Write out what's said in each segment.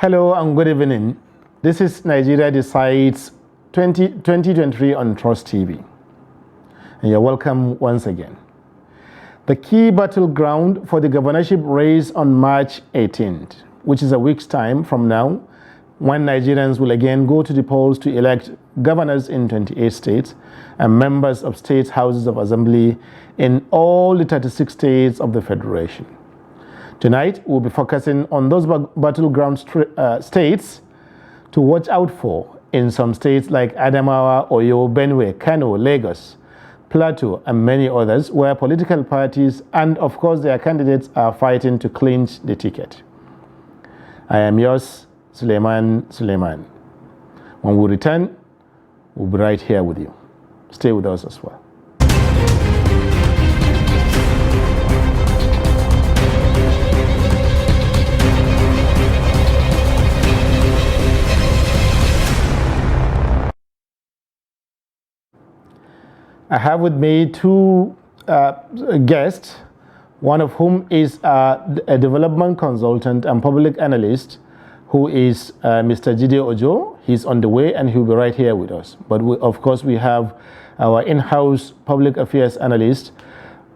Hello and good evening. This is Nigeria Decides 2023 on Trust TV. And you're welcome once again. The key battleground for the governorship race on March 18th, which is a week's time from now, when Nigerians will again go to the polls to elect governors in 28 states and members of state houses of assembly in all the 36 states of the Federation. Tonight, we'll be focusing on those battleground states to watch out for in some states like Adamawa, Oyo, Benue, Kano, Lagos, Plateau, and many others, where political parties and, of course, their candidates are fighting to clinch the ticket. I am yours, Suleiman. When we return, we'll be right here with you. Stay with us as well. I have with me two guests, one of whom is a development consultant and public analyst, who is Mr. Jide Ojo. He's on the way and he'll be right here with us. But of course, we have our in-house public affairs analyst,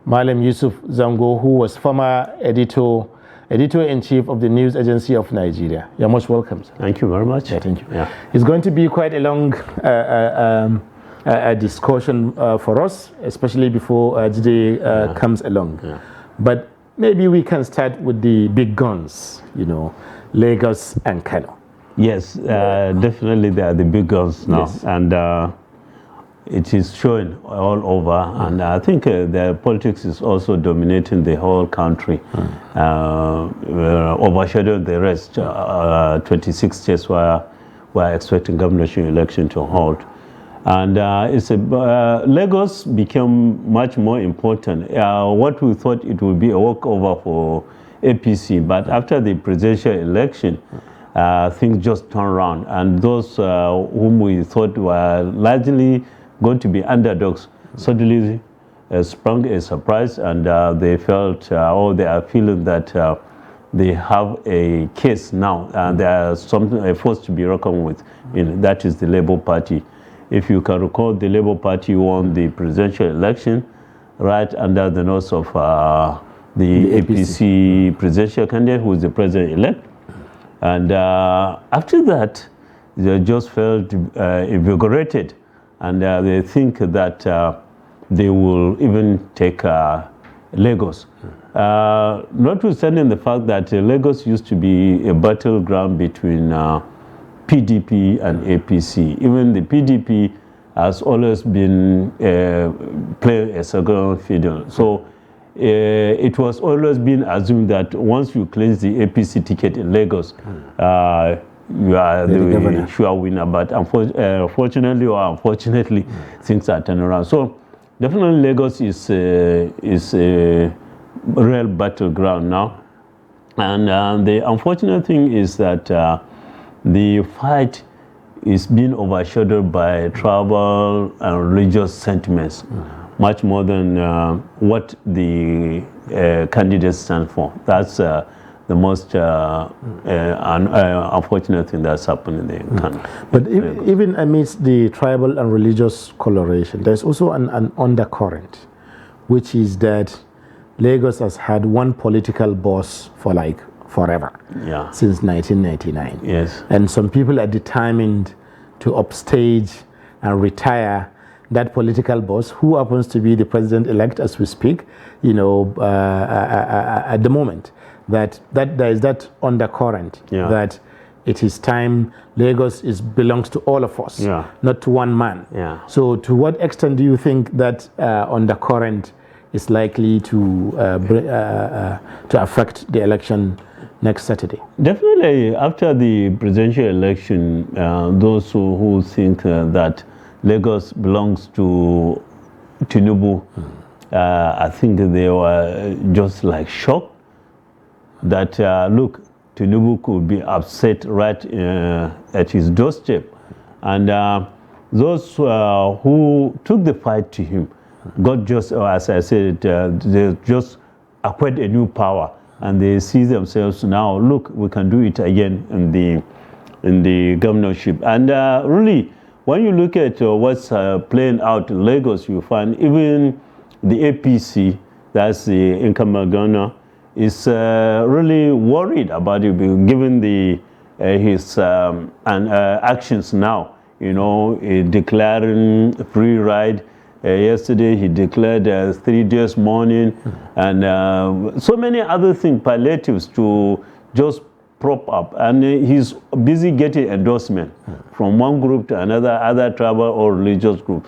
Malam Yusuf Zango, who was former editor-in-chief of the News Agency of Nigeria. You're most welcome, sir. Thank you very much. Yeah, thank you. Yeah. It's going to be quite a long discussion for us, especially before Jide comes along. Yeah. But maybe we can start with the big guns, Lagos and Kano. Yes, definitely they are the big guns now. Yes. And it is showing all over. And I think the politics is also dominating the whole country, overshadowing the rest. 26 states where we're expecting governorship election to hold. And Lagos became much more important. What we thought it would be a walkover for APC, but after the presidential election, things just turned around. And those whom we thought were largely going to be underdogs suddenly sprung a surprise, and they felt, they are feeling that they have a case now, and there is a force to be reckoned with. That is the Labour Party. If you can recall, the Labour Party won the presidential election right under the nose of the APC presidential candidate, who is the president-elect. And after that, they just felt invigorated. And they think that they will even take Lagos. Notwithstanding the fact that Lagos used to be a battleground between PDP and APC. Even the PDP has always been playing a second fiddle. So it was always been assumed that once you clinch the APC ticket in Lagos, you are the sure winner. But fortunately or unfortunately, things are turning around. So definitely Lagos is a real battleground now. And the unfortunate thing is that the fight is being overshadowed by tribal and religious sentiments, much more than what the candidates stand for. That's the most unfortunate thing that's happened in the country. But even amidst the tribal and religious coloration, there's also an undercurrent, which is that Lagos has had one political boss for forever, since 1999. Yes. And some people are determined to upstage and retire that political boss, who happens to be the president-elect as we speak, at the moment. That there is that undercurrent, that it is time. Lagos belongs to all of us, not to one man. Yeah. So to what extent do you think that undercurrent is likely to affect the election next Saturday? Definitely, after the presidential election, those who think that Lagos belongs to Tinubu, I think they were just shocked that, look, Tinubu could be upset right at his doorstep. And those who took the fight to him got just, as I said, they just acquired a new power and they see themselves now, look, we can do it again in the governorship. And really, when you look at what's playing out in Lagos, you find even the APC, that's the incumbent governor, is really worried about it, given his actions now. You know, declaring free ride. Yesterday he declared 3 days mourning, and so many other things, palliatives to just prop up. And he's busy getting endorsement from one group to another, other tribal or religious group.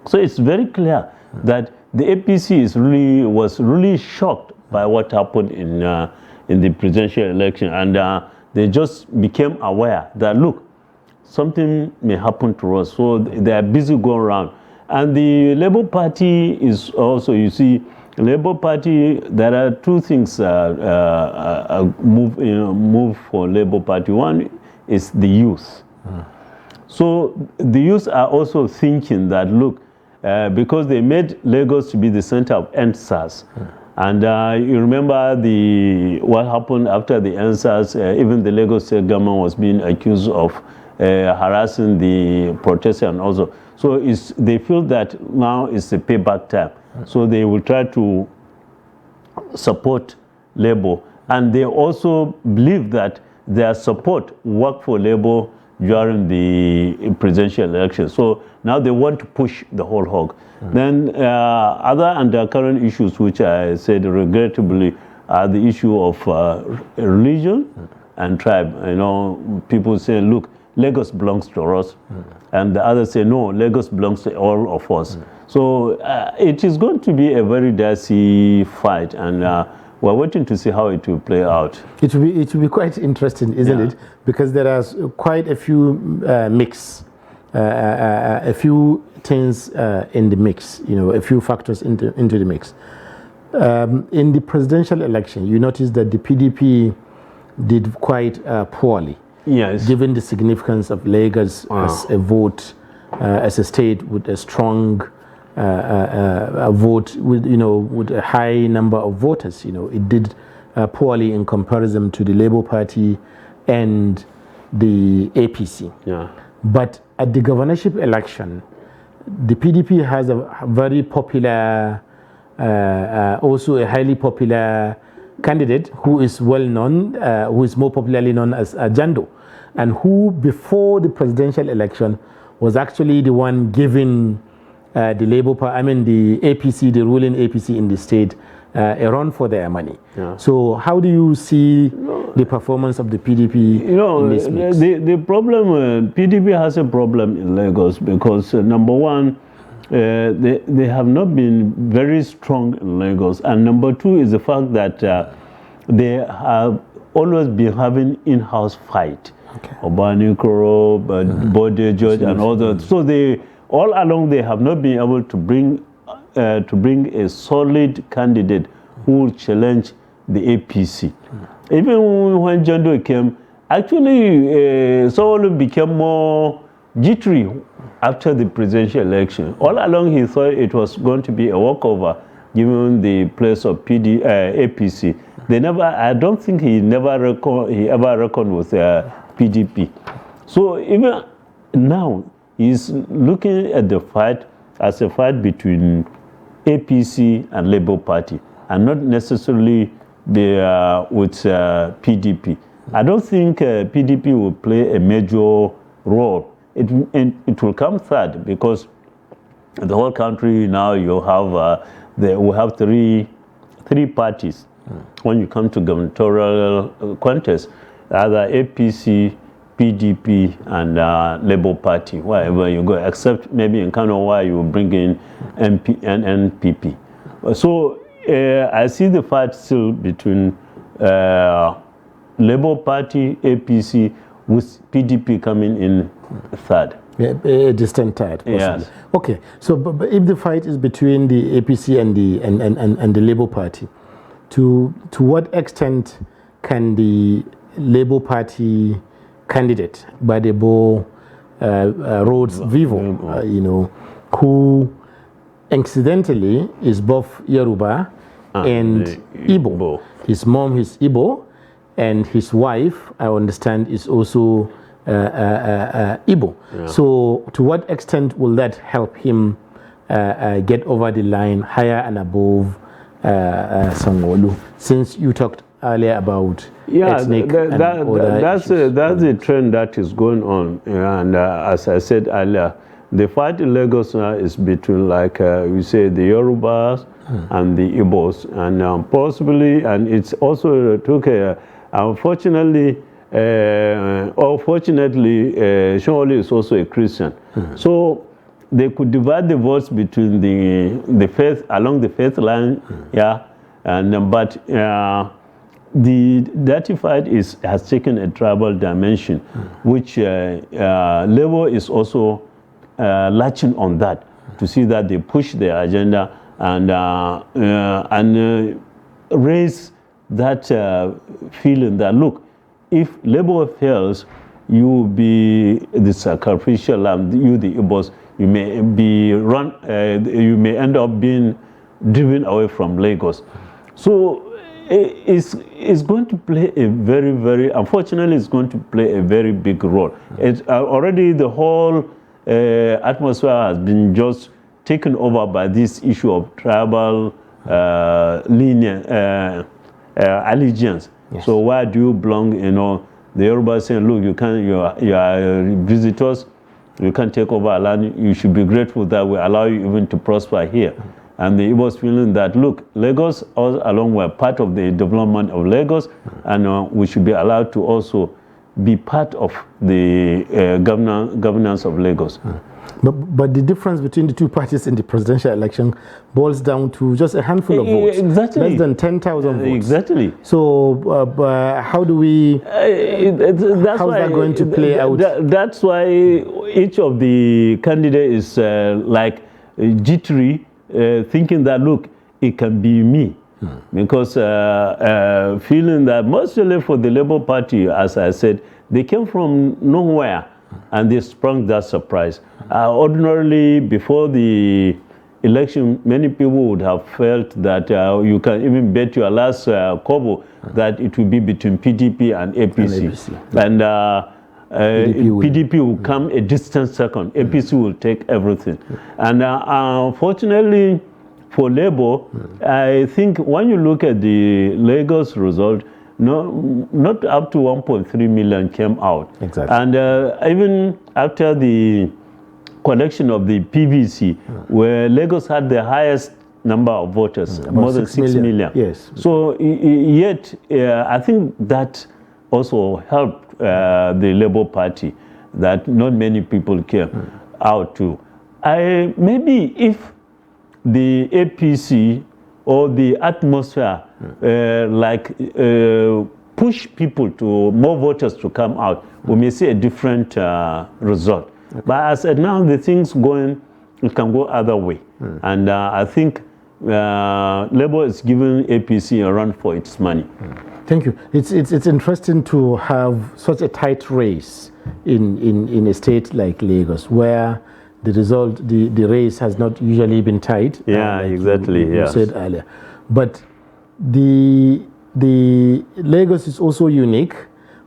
So it's very clear that the APC was really shocked by what happened in the presidential election, and they just became aware that, look, something may happen to us. So they are busy going around. And the Labour Party is also, you see, Labour Party, there are two things move for Labour Party. One is the youth. So the youth are also thinking that, look, because they made Lagos to be the center of EndSARS. And you remember what happened after the EndSARS, even the Lagos state government was being accused of harassing the protesters and also. So they feel that now is the payback time. So they will try to support Labour. And they also believe that their support worked for Labour during the presidential election. So now they want to push the whole hog. Then other undercurrent issues, which I said regrettably, are the issue of religion and tribe. You know, people say, look, Lagos belongs to us. And the others say, no, Lagos belongs to all of us. So it is going to be a very dicey fight, and we're waiting to see how it will play out. It will be quite interesting, isn't it? Because there are quite a few a few things in the mix, you know, a few factors into the mix. In the presidential election, you notice that the PDP did quite poorly. Yes. Given the significance of Lagos as a vote, as a state with a strong vote, with a high number of voters, it did poorly in comparison to the Labour Party and the APC. Yeah. But at the governorship election, the PDP has a very popular, also a highly popular candidate who is well known, who is more popularly known as Jando, and who before the presidential election was actually the one giving the Labour Party, the APC, the ruling APC in the state, a run for their money. Yeah. So how do you see the performance of the PDP in this mix? The problem, PDP has a problem in Lagos because number one, they have not been very strong in Lagos, and number two is the fact that they have always been having in-house fight. Okay. Obani Koro, Bode George, and all that. So they all along they have not been able to bring a solid candidate who will challenge the APC. Even when Jando came, actually Sowolu became more jittery after the presidential election. All along he thought it was going to be a walkover given the place of APC. They never, I don't think he ever reckoned with PDP. So even now he's looking at the fight as a fight between APC and Labour Party, and not necessarily with PDP. I don't think PDP will play a major role. It will come third because the whole country now you have we have three parties. When you come to gubernatorial contest, either APC, PDP, and Labour Party, wherever you go, except maybe in Kano where you bring in MP and NPP. So I see the fight still between Labour Party, APC, with PDP coming in third. Yeah, a distant third, possibly. Yes. Okay, so but if the fight is between the APC and the Labour Party, to what extent can the Labour Party candidate, Badebo Rhodes Vivo, who incidentally is both Yoruba and Igbo. His mom is Igbo, and his wife, I understand, is also Igbo. Yeah. So to what extent will that help him get over the line higher and above Sanwo-Olu, since you talked earlier about ethnic that's a trend that is going on, and as I said earlier, the fight in Lagos now is between, like you say, the Yorubas and the Igbos, and possibly, and it's also took unfortunately or fortunately, Sanwo-Olu is also a Christian, so they could divide the votes between the faith, along the faith line, and but that fight has taken a tribal dimension, which Labour is also latching on that, to see that they push their agenda and raise that feeling that, look, if Labour fails, you will be the sacrificial lamb, you the Igbos, you may you may end up being driven away from Lagos. So it's going to play a very, unfortunately, it's going to play a very big role. It's already the whole atmosphere has been just taken over by this issue of tribal allegiance. Yes. So why do you belong? You know, the Yoruba saying, look, you are visitors, you can't take over our land. You should be grateful that we allow you even to prosper here. And the Igbos feeling that, look, Lagos all along were part of the development of Lagos, and we should be allowed to also be part of the governance of Lagos. But the difference between the two parties in the presidential election boils down to just a handful of votes. Exactly. Less than 10,000 votes. Exactly. So how do we, how's that going to play out? That's why each of the candidates is like jittery, thinking that, look, it can be me. Because feeling that mostly for the Labour Party, as I said, they came from nowhere and they sprung that surprise. Ordinarily, before the election, many people would have felt that you can even bet your last kobo that it will be between PDP and APC. And PDP will come a distant second. APC will take everything. And unfortunately, for Labour, I think when you look at the Lagos result, not up to 1.3 million came out. Exactly. And even after the collection of the PVC, where Lagos had the highest number of voters, more than 6 million. Yes. So yet, I think that also helped the Labour Party, that not many people came out to. Maybe if the APC or the atmosphere push people to more voters to come out, we may see a different result. Okay. But as now the things going, it can go other way. And I think Labour is giving APC a run for its money. Thank you. It's interesting to have such a tight race in a state like Lagos, where the result, the race has not usually been tight. Yeah, like exactly. You said earlier. But the Lagos is also unique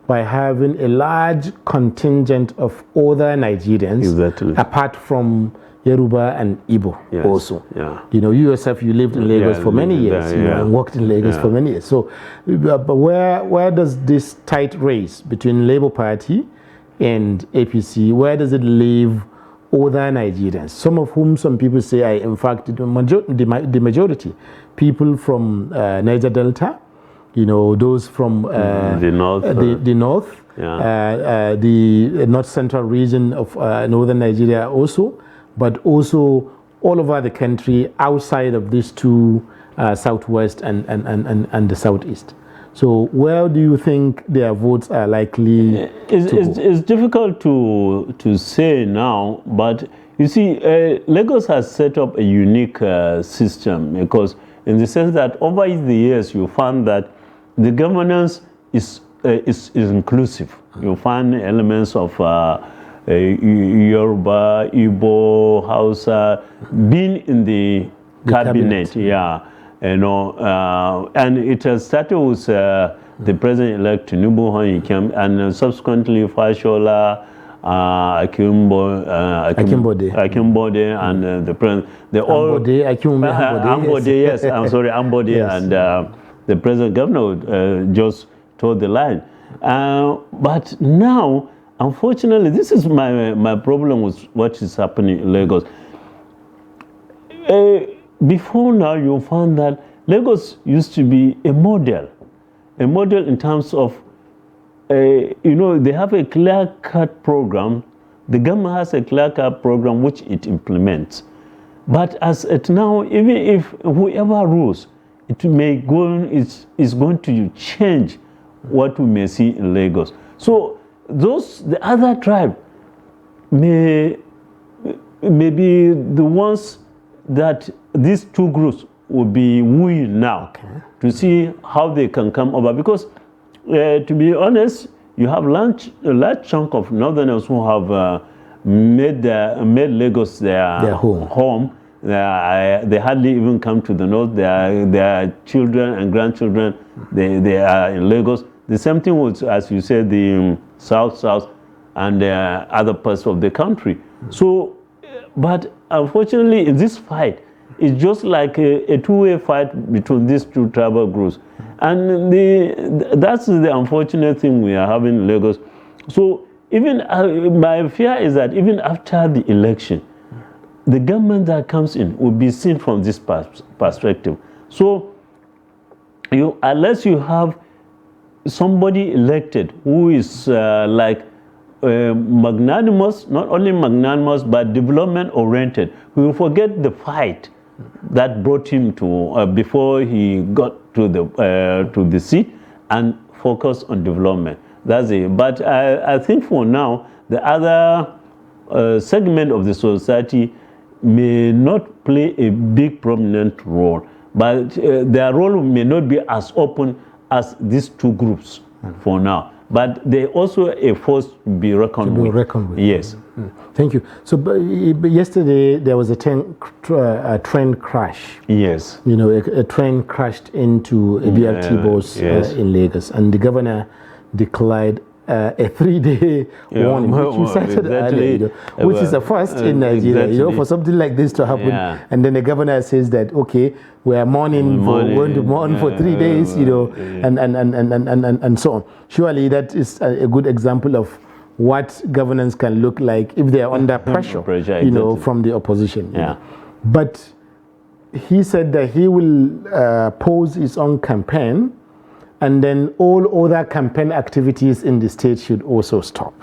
by having a large contingent of other Nigerians, apart from Yoruba and Igbo also. Yeah. You know, you yourself, you lived in Lagos for many years, and worked in Lagos for many years. So, but where does this tight race between Labour Party and APC, where does it leave other Nigerians? Some of whom some people say are in fact the majority. People from Niger Delta, you know, those from the north, the north, the north central region of northern Nigeria also, but also all over the country outside of these two, southwest and the southeast. So where do you think their votes are likely to go? It's difficult to say now, but you see, Lagos has set up a unique system, because in the sense that over the years you found that the governance is inclusive. You find elements of Yoruba, Igbo, Hausa being in the cabinet. Yeah. and it has started with the president-elect Tinubu when he came, and subsequently Fashola, Akimbode, and the president. They all Ambode, yes, I'm sorry, Ambode, yes. And the president governor just told the line. But now, unfortunately, this is my problem with what is happening in Lagos. Before now, you found that Lagos used to be a model in terms of, they have a clear-cut program. The government has a clear-cut program which it implements. But as it now, even if whoever rules, it may is going to change what we may see in Lagos. So the other tribe may be the ones that these two groups will be wooing now to see how they can come over. Because to be honest, you have a large chunk of northerners who have made Lagos their home. They hardly even come to the north. Their children and grandchildren, they are in Lagos. The same thing with, as you said, the south, and other parts of the country. So, but unfortunately, in this fight, it's just like a two-way fight between these two tribal groups. And that's the unfortunate thing we are having in Lagos. So even my fear is that even after the election, the government that comes in will be seen from this perspective. So unless you have somebody elected who is magnanimous, not only magnanimous, but development-oriented, who will forget the fight that brought him to before he got to the seat, and focus on development. That's it. But I think for now, the other segment of the society may not play a big prominent role, but their role may not be as open as these two groups for now. But they also a force to be reckoned with. Yes. Thank you. So yesterday there was a train crash. Yes. A train crashed into a BRT bus in Lagos, and the governor declared a 3-day warning, which you cited earlier, which is a first in Nigeria, for something like this to happen. Yeah. And then the governor says that, okay, we are going to mourn for 3 days, and so on. Surely that is a good example of what governance can look like if they are under pressure, from the opposition. Yeah. But he said that he will pose his own campaign, and then all other campaign activities in the state should also stop.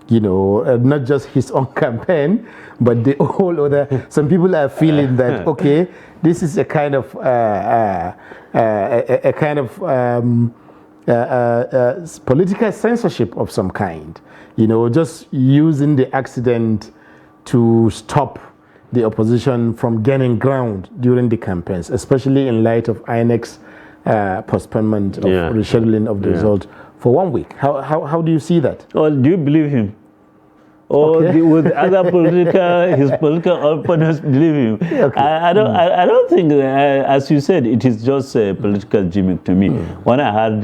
Not just his own campaign, but the all other. Some people are feeling that, okay, this is a kind of political censorship of some kind. Just using the accident to stop the opposition from gaining ground during the campaigns, especially in light of INEC's postponement of rescheduling of the result for 1 week. How do you see that? Or do you believe him? Or with other his political opponents believe him? Okay. I don't think, as you said, it is just a political gimmick to me. When I heard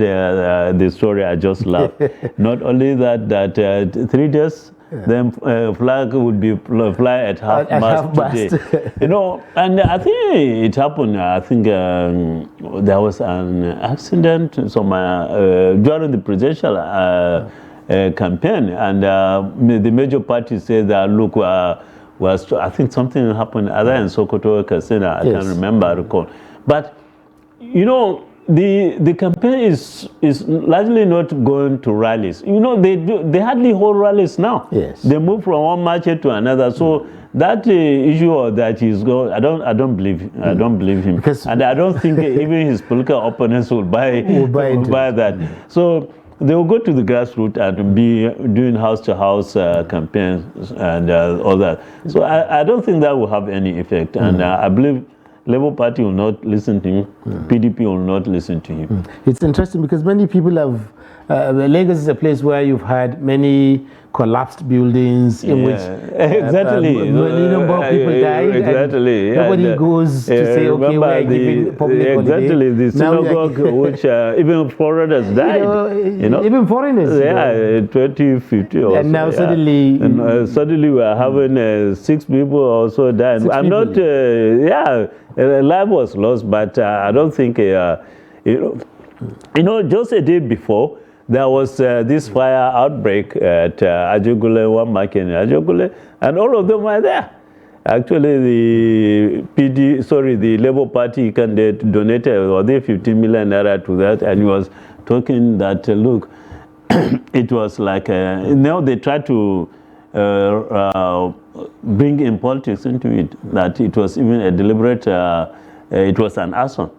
the story, I just laughed. Not only that 3 days, then flag would be fly at half mast today. And I think it happened. I think there was an accident during the presidential campaign, and the major parties said that, look, I think something happened either in Sokoto or Katsina. I can't remember, I recall. But the campaign is largely not going to rallies. They hardly hold rallies now. Yes. They move from one market to another. So that issue that he's going, I don't believe him. I don't believe him, and I don't think even his political opponents will buy that. So they will go to the grassroots and be doing house-to-house campaigns and all that. So I don't think that will have any effect, and I believe Labour Party will not listen to him. PDP will not listen to him. It's interesting because many people have. Lagos is a place where you've had many collapsed buildings in which exactly a number of people died. Exactly. Nobody goes to say, okay, we're giving public holiday. Exactly, the synagogue, which even foreigners died. Even foreigners. 2050 or and now suddenly, suddenly we are having 6 people also died. I'm not. Life was lost, but I don't think just a day before, there was this fire outbreak at Ajugule, one market in Ajugule, and all of them were there. Actually, the Labour Party candidate donated 15 million naira to that, and he was talking that, look, it was like, now they try to bring in politics into it, that it was even a deliberate, it was an arson.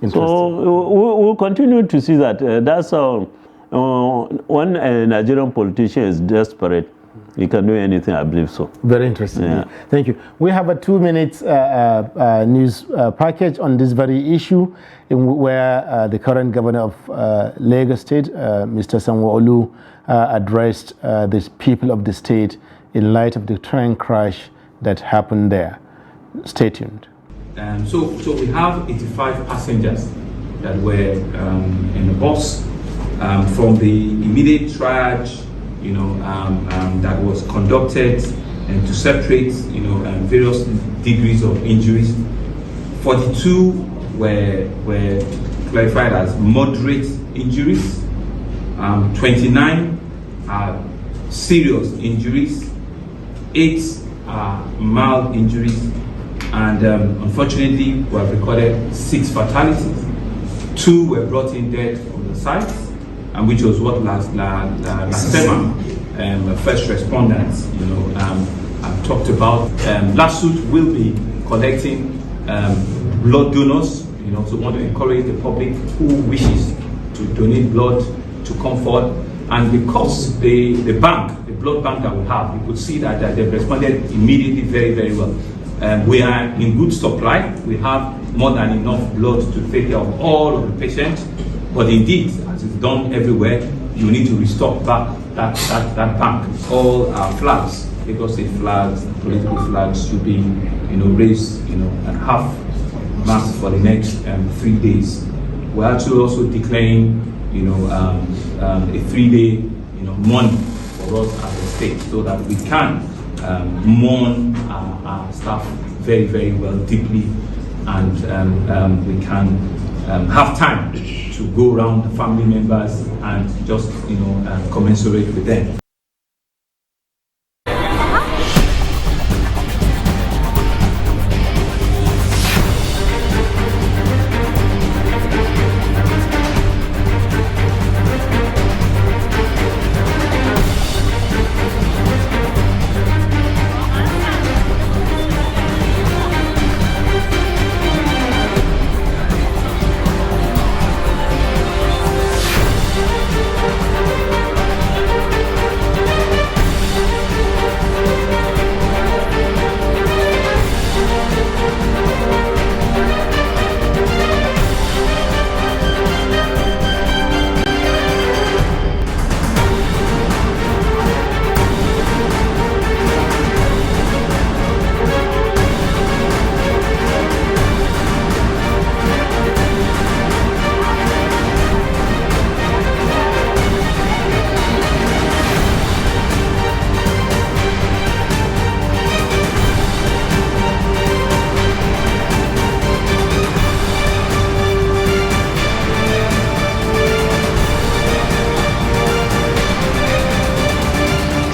So we'll continue to see that. That's how when a Nigerian politician is desperate, he can do anything, I believe so. Very interesting. Yeah. Thank you. We have a 2-minute news package on this very issue, where the current governor of Lagos State, Mr. Sanwo-Olu, addressed the people of the state in light of the train crash that happened there. Stay tuned. So we have 85 passengers that were in the bus from the immediate triage, that was conducted, and to separate, various degrees of injuries. 42 were classified as moderate injuries. 29 are serious injuries. 8 are mild injuries. And unfortunately, we have recorded 6 fatalities. 2 were brought in dead from the site, and which was what last time first responders, talked about. LASUT will be collecting blood donors. So want to encourage the public who wishes to donate blood to come forward. And because the blood bank that we have, we could see that they've responded immediately very, very well. We are in good supply. We have more than enough blood to take care of all of the patients. But indeed, as is done everywhere, you need to restock back that bank. All our flags, Lagos State flags, political flags, should be raised and half mast for the next 3 days. We're actually also declaring a 3-day mourning for us as a state, so that we can mourn our staff very, very well, deeply, and we can have time to go around the family members and just commensurate with them.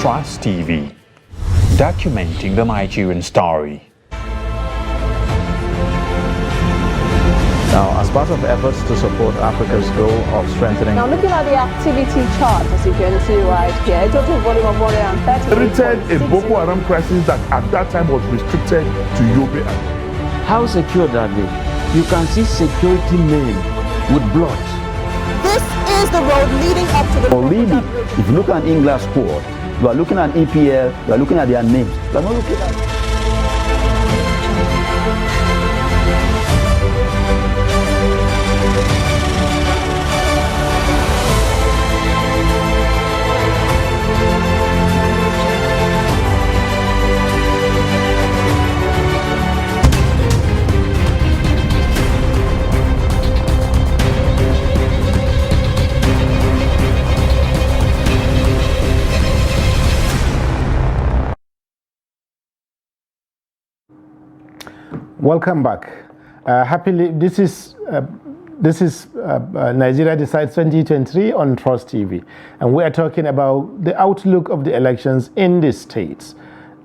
Trust TV, documenting the Nigerian story. Now, as part of efforts to support Africa's goal of strengthening... Now, looking at the activity chart, as you can see right here, a total volume of 130... Created a Boko Haram crisis that at that time was restricted to Yobe. How secure are they? You can see security men with blood. This is the road leading up to the... Already, if you look at English squad, you are looking at EPL, you are looking at their names. You are not looking at... Welcome back. Happily, this is Nigeria Decides 2023 on Trust TV, and we are talking about the outlook of the elections in the states.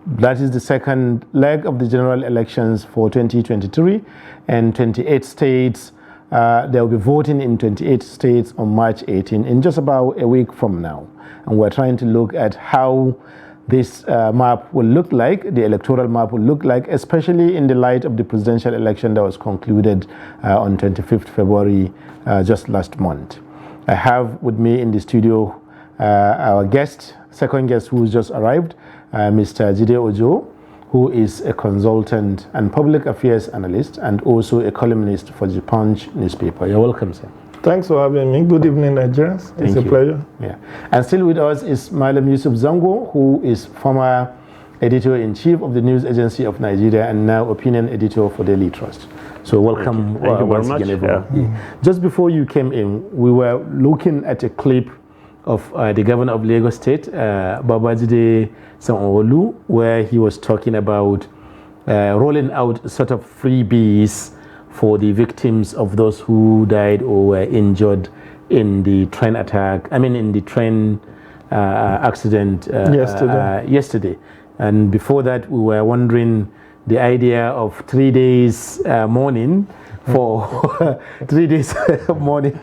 That is the second leg of the general elections for 2023, and 28 states. They will be voting in 28 states on March 18, in just about a week from now. And we're trying to look at how this map will look like, the electoral map will look like, especially in the light of the presidential election that was concluded on 25th February, just last month. I have with me in the studio our guest, second guest who's just arrived, Mr. Jide Ojo, who is a consultant and public affairs analyst and also a columnist for the Punch newspaper. You're welcome, sir. Thanks for having me. Good evening, Nigerians. It's a pleasure. Yeah. And still with us is Malam Yusuf Zango, who is former editor-in-chief of the News Agency of Nigeria and now opinion editor for Daily Trust. So welcome. Thank you very much. Again, everyone. Just before you came in, we were looking at a clip of the governor of Lagos State, Babajide Sanwo-Olu, where he was talking about rolling out sort of freebies for the victims of those who died or were injured in the train attack, in the train accident yesterday. And before that, we were wondering the idea of 3 days mourning for 3 days mourning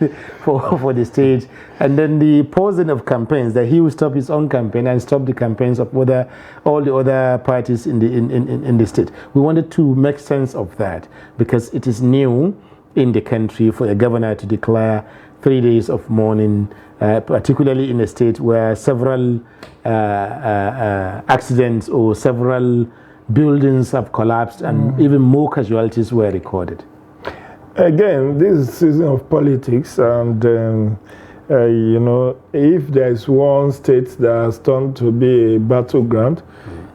for the state, and then the pausing of campaigns, that he will stop his own campaign and stop the campaigns of all the other parties in the state. We wanted to make sense of that because it is new in the country for a governor to declare 3 days of mourning, particularly in a state where several accidents or several buildings have collapsed and even more casualties were recorded. Again, this is a season of politics, and if there is one state that has turned to be a battleground,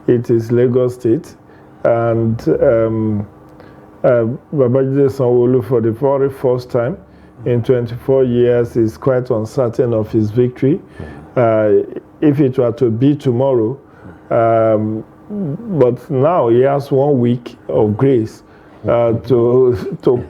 it is Lagos State. And Babajide Sanwo-Olu, for the very first time in 24 years, is quite uncertain of his victory. If it were to be tomorrow, but now he has 1 week of grace to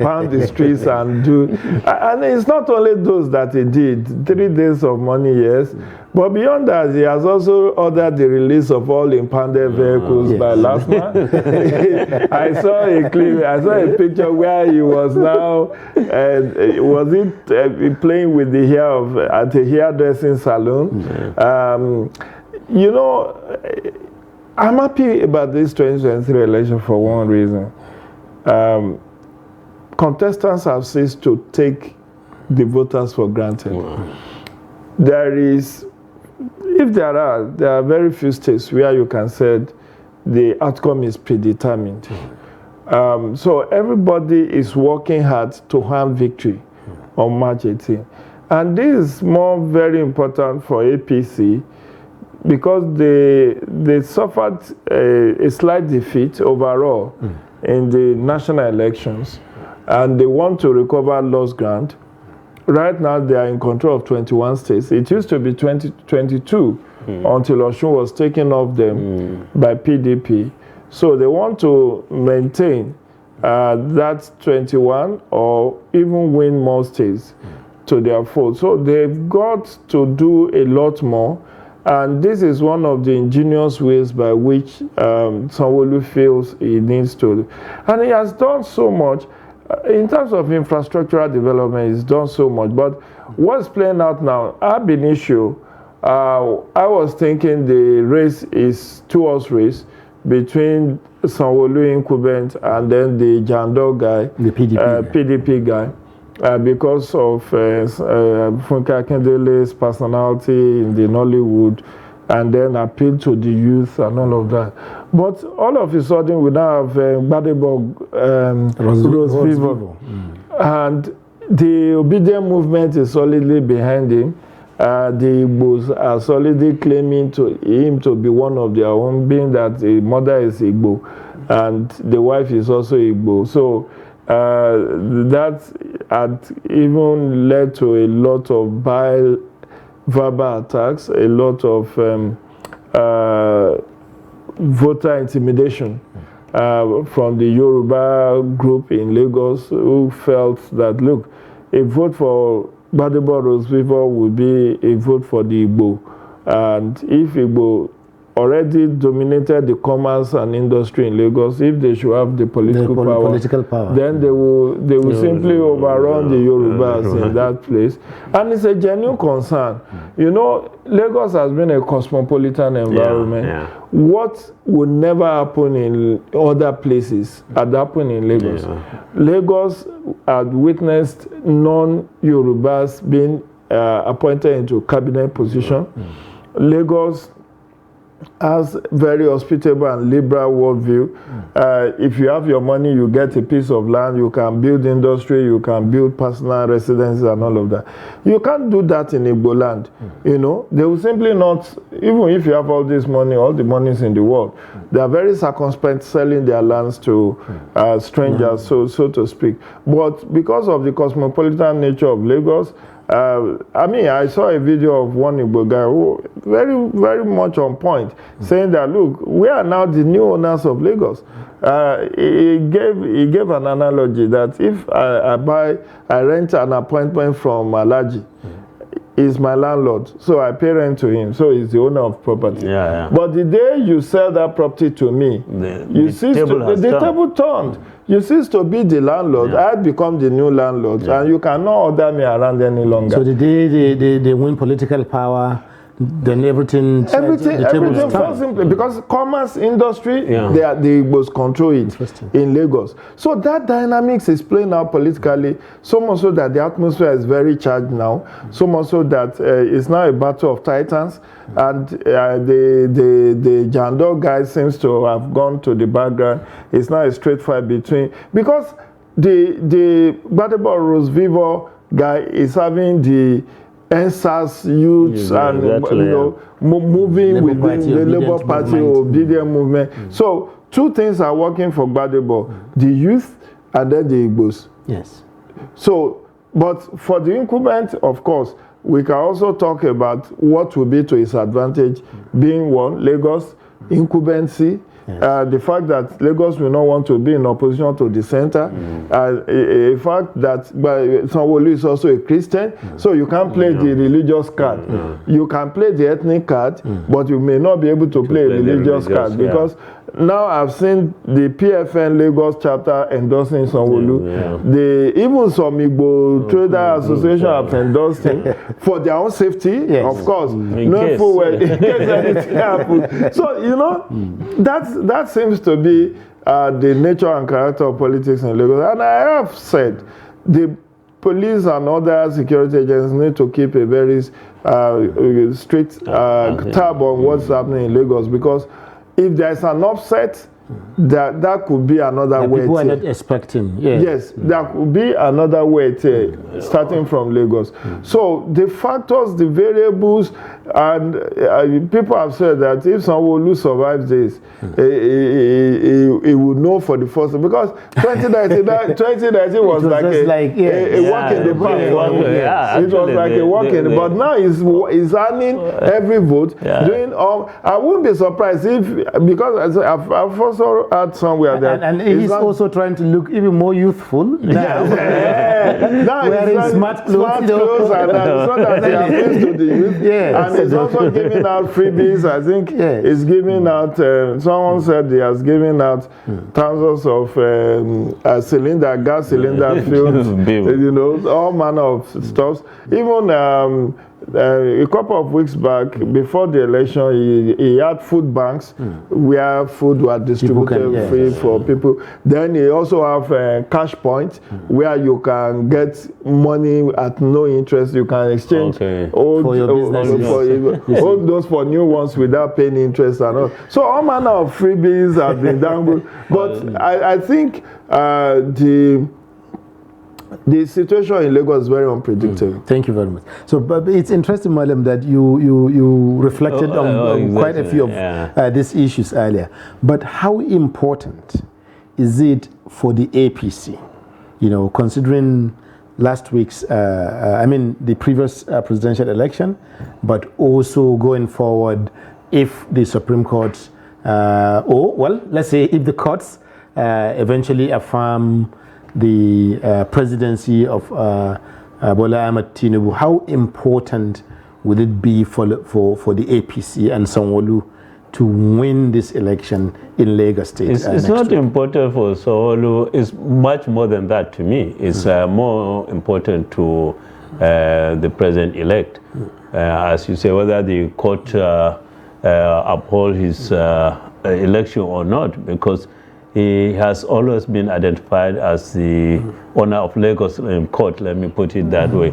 pound the streets and do. And it's not only those that he did, 3 days of money, yes, but beyond that, he has also ordered the release of all impounded vehicles by last month. I saw a clip, I saw a picture where he was now, playing with the hair at a hairdressing salon. I'm happy about this 2023 election for one reason. Contestants have ceased to take the voters for granted. There are very few states where you can say the outcome is predetermined. So everybody is working hard to have victory on March 18. And this is very important for APC because they suffered a slight defeat overall in the national elections, and they want to recover lost ground. Right now, they are in control of 21 states. It used to be 22 until Osun was taken off them by PDP. So they want to maintain that 21 or even win more states to their fold. So they've got to do a lot more. And this is one of the ingenious ways by which Sanwo-Olu feels he needs to. And he has done so much. In terms of infrastructural development, he's done so much. But what's playing out now, ab initio, I was thinking the race is two-horse race between Sanwo-Olu incumbent and then the Jandor guy, the PDP guy. Because of Funke Akindele's personality in the Nollywood, and then appeal to the youth and all of that. But all of a sudden, we now have Gbadebo Rose Vivo. And the obedient movement is solidly behind him. The Igbos are solidly claiming him to be one of their own, being that the mother is Igbo and the wife is also Igbo. So that had even led to a lot of verbal attacks, a lot of voter intimidation. from the Yoruba group in Lagos who felt that, look, a vote for Gbadebo Rose-Vivo would be a vote for the Igbo. And if Igbo already dominated the commerce and industry in Lagos, if they should have the political power, then they will simply overrun the Yorubas in that place. And it's a genuine concern. You know, Lagos has been a cosmopolitan environment. What would never happen in other places had happened in Lagos. Lagos had witnessed non-Yorubas being appointed into cabinet position. Lagos has very hospitable and liberal worldview. If you have your money, you get a piece of land, you can build industry, you can build personal residences and all of that. You can't do that in Igbo land. You know, they will simply not, even if you have all this money, all the monies in the world, they are very circumspect selling their lands to strangers, so to speak. But because of the cosmopolitan nature of Lagos, I mean, I saw a video of one Igbo guy who very, very much on point, saying that, look, we are now the new owners of Lagos. He gave an analogy that if I rent an appointment from Alaji, is my landlord, so I pay rent to him, so he's the owner of property. But the day you sell that property to me, the table turned. You cease to be the landlord, I become the new landlord, and you cannot order me around any longer. So the day they win political power, then everything falls simply because commerce industry, the Igbos control it in Lagos. So that dynamics is playing out politically, so much so that the atmosphere is very charged now, so much so that it's now a battle of titans, and the Jandor guy seems to have gone to the background. It's now a straight fight between, because the Gbadebo Rose-Vivo guy is having the NSAS youths and moving within the Labour Party obedient movement. So two things are working for Gbadebo: the youth and then the Igbos. Yes. So, but for the incumbent, of course, we can also talk about what will be to his advantage, being one, Lagos, incumbency, the fact that Lagos will not want to be in opposition to the center, a fact that Sanwo-Olu is also a Christian, so you can't play the religious card. You can play the ethnic card, but you may not be able to play a religious card, because now I've seen the PFN Lagos chapter endorsing Sanwo-Olu. Even some Igbo Trader Association have endorsed him for their own safety, of course. No full well in case anything happens. So, you know, that seems to be the nature and character of politics in Lagos. And I have said the police and other security agents need to keep a very strict tab on what's happening in Lagos, because if there's an upset, that could be another way. People are not expecting. Yes, there could be another way starting from Lagos. So the factors, the variables, and people have said that if Sanwo-Olu survives this, he would know for the first time, because 2019 was like a walk in the park. It was like a walk in the park. But now he's earning every vote. Doing I wouldn't be surprised if, because I've also heard somewhere that and he's also trying to look even more youthful now. Now wearing smart clothes, so that he appeals to the youth. And he's also giving out freebies. I think he's giving out, someone said he has given out thousands of gas cylinder filled, you know, all manner of stuff. Even a couple of weeks back, before the election, he had food banks where food was distributed free for people. Then he also have cash points where you can get money at no interest. You can exchange old those for new ones without paying interest and all. So all manner of freebies have been dangled. But I think the situation in Lagos is very unpredictable. Thank you very much. So, but it's interesting, Madam, that you reflected on quite a few of these issues earlier. But how important is it for the APC, you know, considering last week's, the previous presidential election, but also going forward, if the Supreme Court or, well, let's say if the courts eventually affirm the presidency of Bola Ahmed Tinubu, how important would it be for the APC and Sanwo-Olu to win this election in Lagos State? It's not important for Sanwo-Olu. It's much more than that to me. It's more important to the president-elect. As you say, whether the court uphold his election or not, because he has always been identified as the owner of Lagos court, let me put it that way.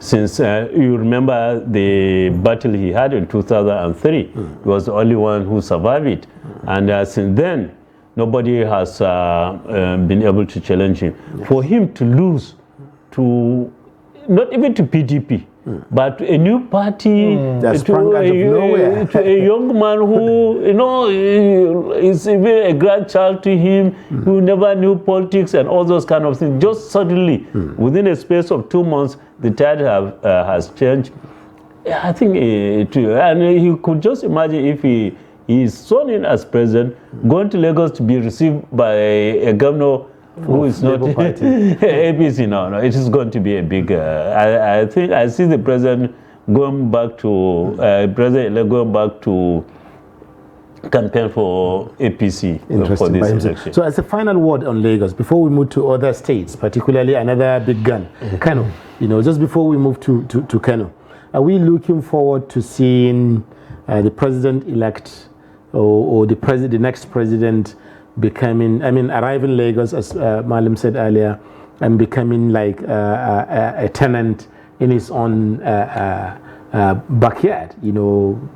Since you remember the battle he had in 2003, he was the only one who survived it. And since then, nobody has been able to challenge him. For him to lose to, not even to PDP, but a new party, that sprang out of nowhere. to a young man who, is even a grandchild to him, who never knew politics and all those kind of things. Just suddenly, within a space of 2 months, the tide has changed. I think, and he could just imagine if he is sworn in as president, going to Lagos to be received by a governor who is not APC. No, it is going to be a big. I think I see the president going back to going back to campaign for APC for this election. So, as a final word on Lagos, before we move to other states, particularly another big gun, Kano. Just before we move to Kano, are we looking forward to seeing the president-elect or the next president becoming, arriving in Lagos, as Malim said earlier, and becoming like a tenant in his own backyard,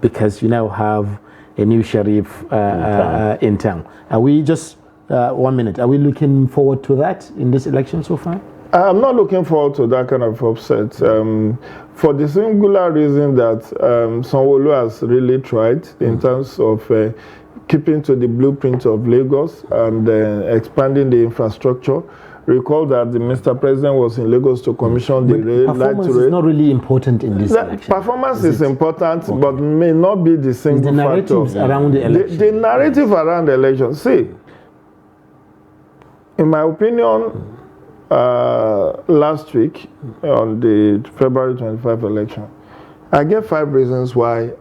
because you now have a new sheriff in town. Are we just, 1 minute, are we looking forward to that in this election so far? I'm not looking forward to that kind of upset for the singular reason that Sanwo-Olu has really tried in terms of keeping to the blueprint of Lagos and expanding the infrastructure. Recall that the Mr. President was in Lagos to commission the rail. Performance is not really important in this election. Performance is important, but may not be the single factor. The narratives around the election. The narrative around the election. See, in my opinion, last week on the February 25 election, I gave 5 reasons why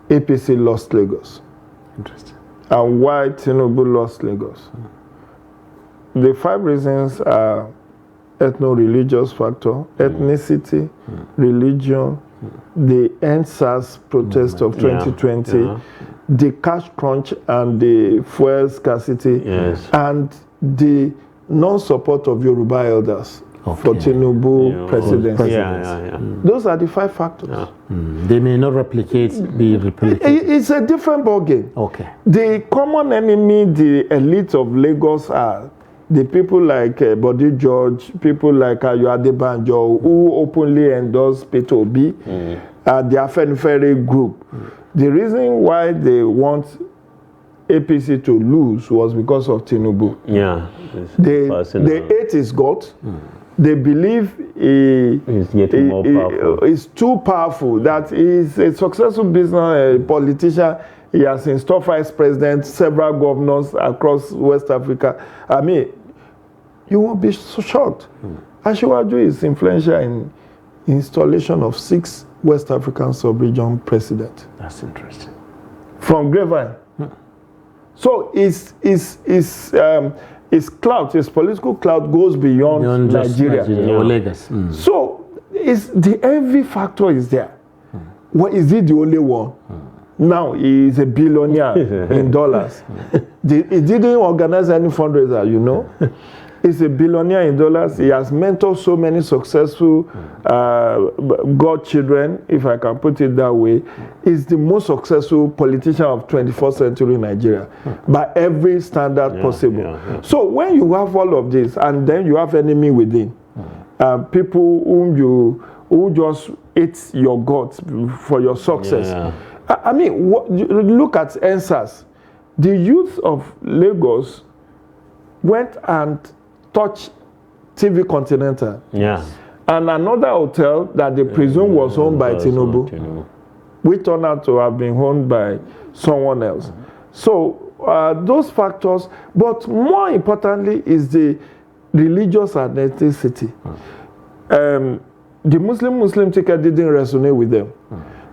APC lost Lagos. Interesting. And why Tinubu lost Lagos. The 5 reasons are ethno-religious factor, ethnicity, religion, the NSAS protest of 2020, the cash crunch and the fuel scarcity, and the non-support of Yoruba elders for Tinubu presidency. Those are the 5 factors. They may not be replicated. It's a different ballgame. Okay. The common enemy, the elite of Lagos are the people like Body George, people like Ayo Adebanjo, who openly endorse Peter Obi, the Afenifere group. The reason why they want APC to lose was because of Tinubu. They hate his God. They believe he's getting more powerful. He's too powerful, that he's a successful business politician. He has installed 5 presidents, several governors across West Africa. You won't be so shocked. Asiwaju is influential in installation of 6 West African sub-region presidents. That's interesting. From Grapevine. So his clout, his political clout goes beyond Nigeria. Or Lagos. So the envy factor is there. Well, is he the only one? Now he is a billionaire in dollars. He didn't organize any fundraiser, He's a billionaire in dollars. He has mentored so many successful godchildren, if I can put it that way. He's the most successful politician of 21st century Nigeria by every standard possible. So when you have all of this, and then you have enemy within, people who just hate your God for your success. Look at NSAS. The youth of Lagos went and touched TV Continental. And another hotel that they presume was owned by Tinubu, which turned out to have been owned by someone else. So those factors, but more importantly is the religious ethnicity. The Muslim ticket didn't resonate with them.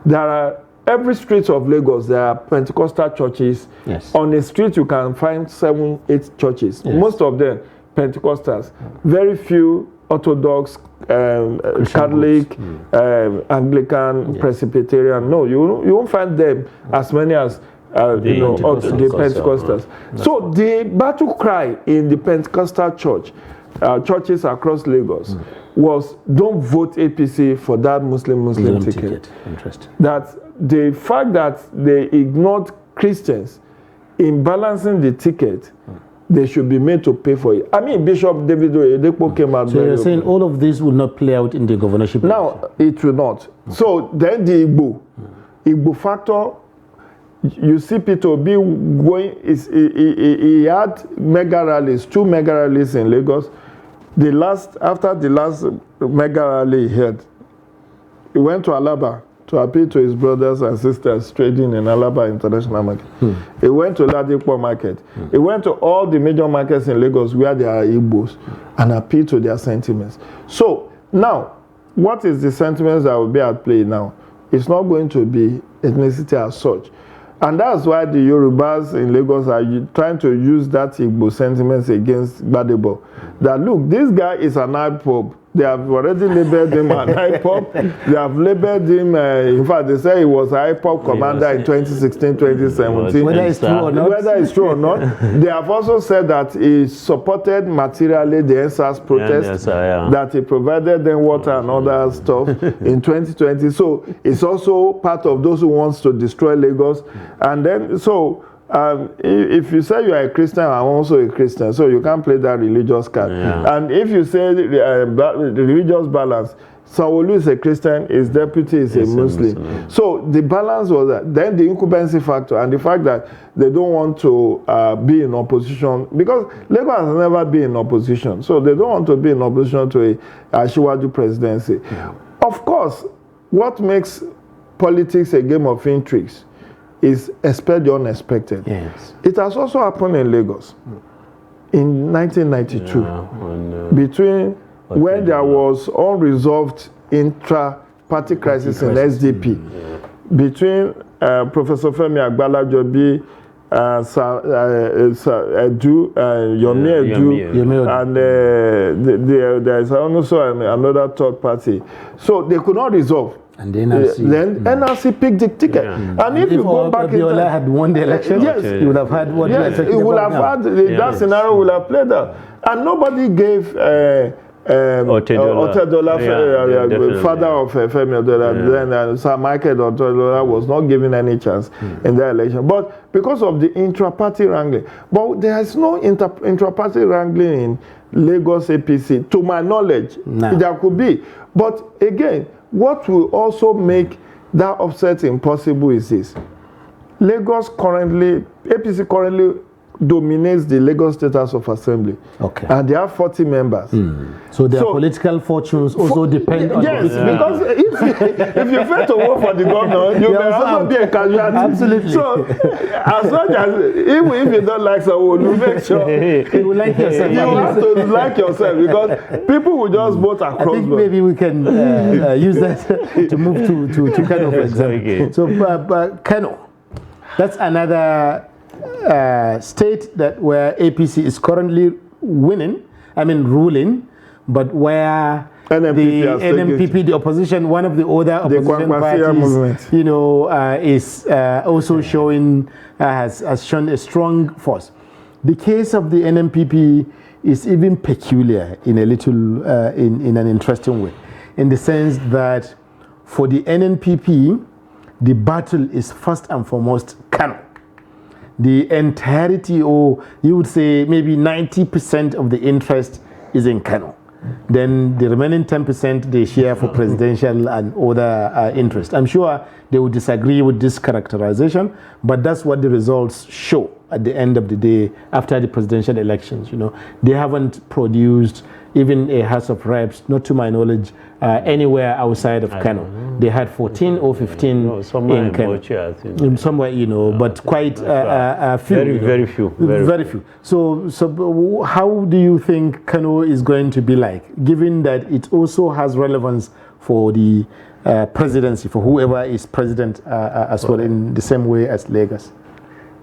There are every street of Lagos, there are Pentecostal churches. Yes. On a street, you can find 7, 8 churches. Yes. Most of them Pentecostals. Very few Orthodox, Catholic, Anglican, Presbyterian. No, you won't find them as many as the Pentecostals. So the battle cry in the Pentecostal churches across Lagos was, don't vote APC for that Muslim ticket. Interesting. That the fact that they ignored Christians in balancing the ticket, they should be made to pay for it. I mean, Bishop David Oyedepo came out. So you're saying all of this will not play out in the governorship? No, it will not. So then the Igbo factor, you see Peter Obi going, he had mega rallies, 2 mega rallies in Lagos. After the last mega rally he had, he went to Alaba to appeal to his brothers and sisters trading in Alaba International Market. He went to Ladipo Market. He went to all the major markets in Lagos where there are Igbos and appealed to their sentiments. So now, what is the sentiments that will be at play now? It's not going to be ethnicity as such. And that's why the Yorubas in Lagos are trying to use that Igbo sentiments against Gbadebo. That look, this guy is an IPOB. They have already labeled him an IPOB. They have labeled him, in fact, they say he was an IPOB commander in 2016, 2017. Whether it's true or not. Whether it's true or not. They have also said that he supported materially the NSAS protest, that he provided them water and other stuff in 2020. So it's also part of those who wants to destroy Lagos. And then, so if you say you are a Christian, I'm also a Christian, so you can't play that religious card. And if you say the religious balance, Sanwo-Olu is a Christian, his deputy is a Muslim. So the balance was that. Then the incumbency factor and the fact that they don't want to be in opposition, because Lagos has never been in opposition, so they don't want to be in opposition to a Asiwaju presidency. Of course, what makes politics a game of intrigues is expect the unexpected. Yes. It has also happened in Lagos in 1992, between when there was unresolved intra-party crisis in SDP, between Professor Femi Agbalajobi, Yomi Edu, and there is also another third party. So they could not resolve. And the NRC. Then NRC picked the ticket. And if you go back in time, had won the election, yes, you would have had what he would have had that scenario would have played out. And nobody gave Otedola, father of Femi Otedola, then Sir Michael Otedola was not given any chance in the election. But because of the intra-party wrangling, but there is no intra-party wrangling in Lagos APC, to my knowledge. No. There could be. But again, what will also make that upset impossible is this. APC currently dominates the Lagos State House of Assembly. Okay. And they have 40 members. So their political fortuns also depend on... Yes, because if you fail to vote for the governor, you may also be a casualty. Absolutely. So, as long as, even if you don't like someone, you make sure you will like yourself. You have to like yourself, because people will just vote across. I think maybe we can use that to move to Kano, for example. So, Kano, that's another state where APC is currently ruling, but where NMPP, the opposition, one of the other opposition parties, is also showing, has shown a strong force. The case of the NMPP is even peculiar in a little, in an interesting way, in the sense that for the NNPP, the battle is first and foremost Kano. The entirety, or you would say maybe 90% of the interest is in Kano. Then the remaining 10% they share for presidential and other interests. I'm sure they would disagree with this characterization, but that's what the results show at the end of the day after the presidential elections. They haven't produced even a House of Reps, not to my knowledge, anywhere outside of Kano. They had 14 or 15 in Kano. Somewhere, you know, but quite a few. Very few. Very few. So how do you think Kano is going to be like, given that it also has relevance for the presidency, for whoever is president as well, in the same way as Lagos?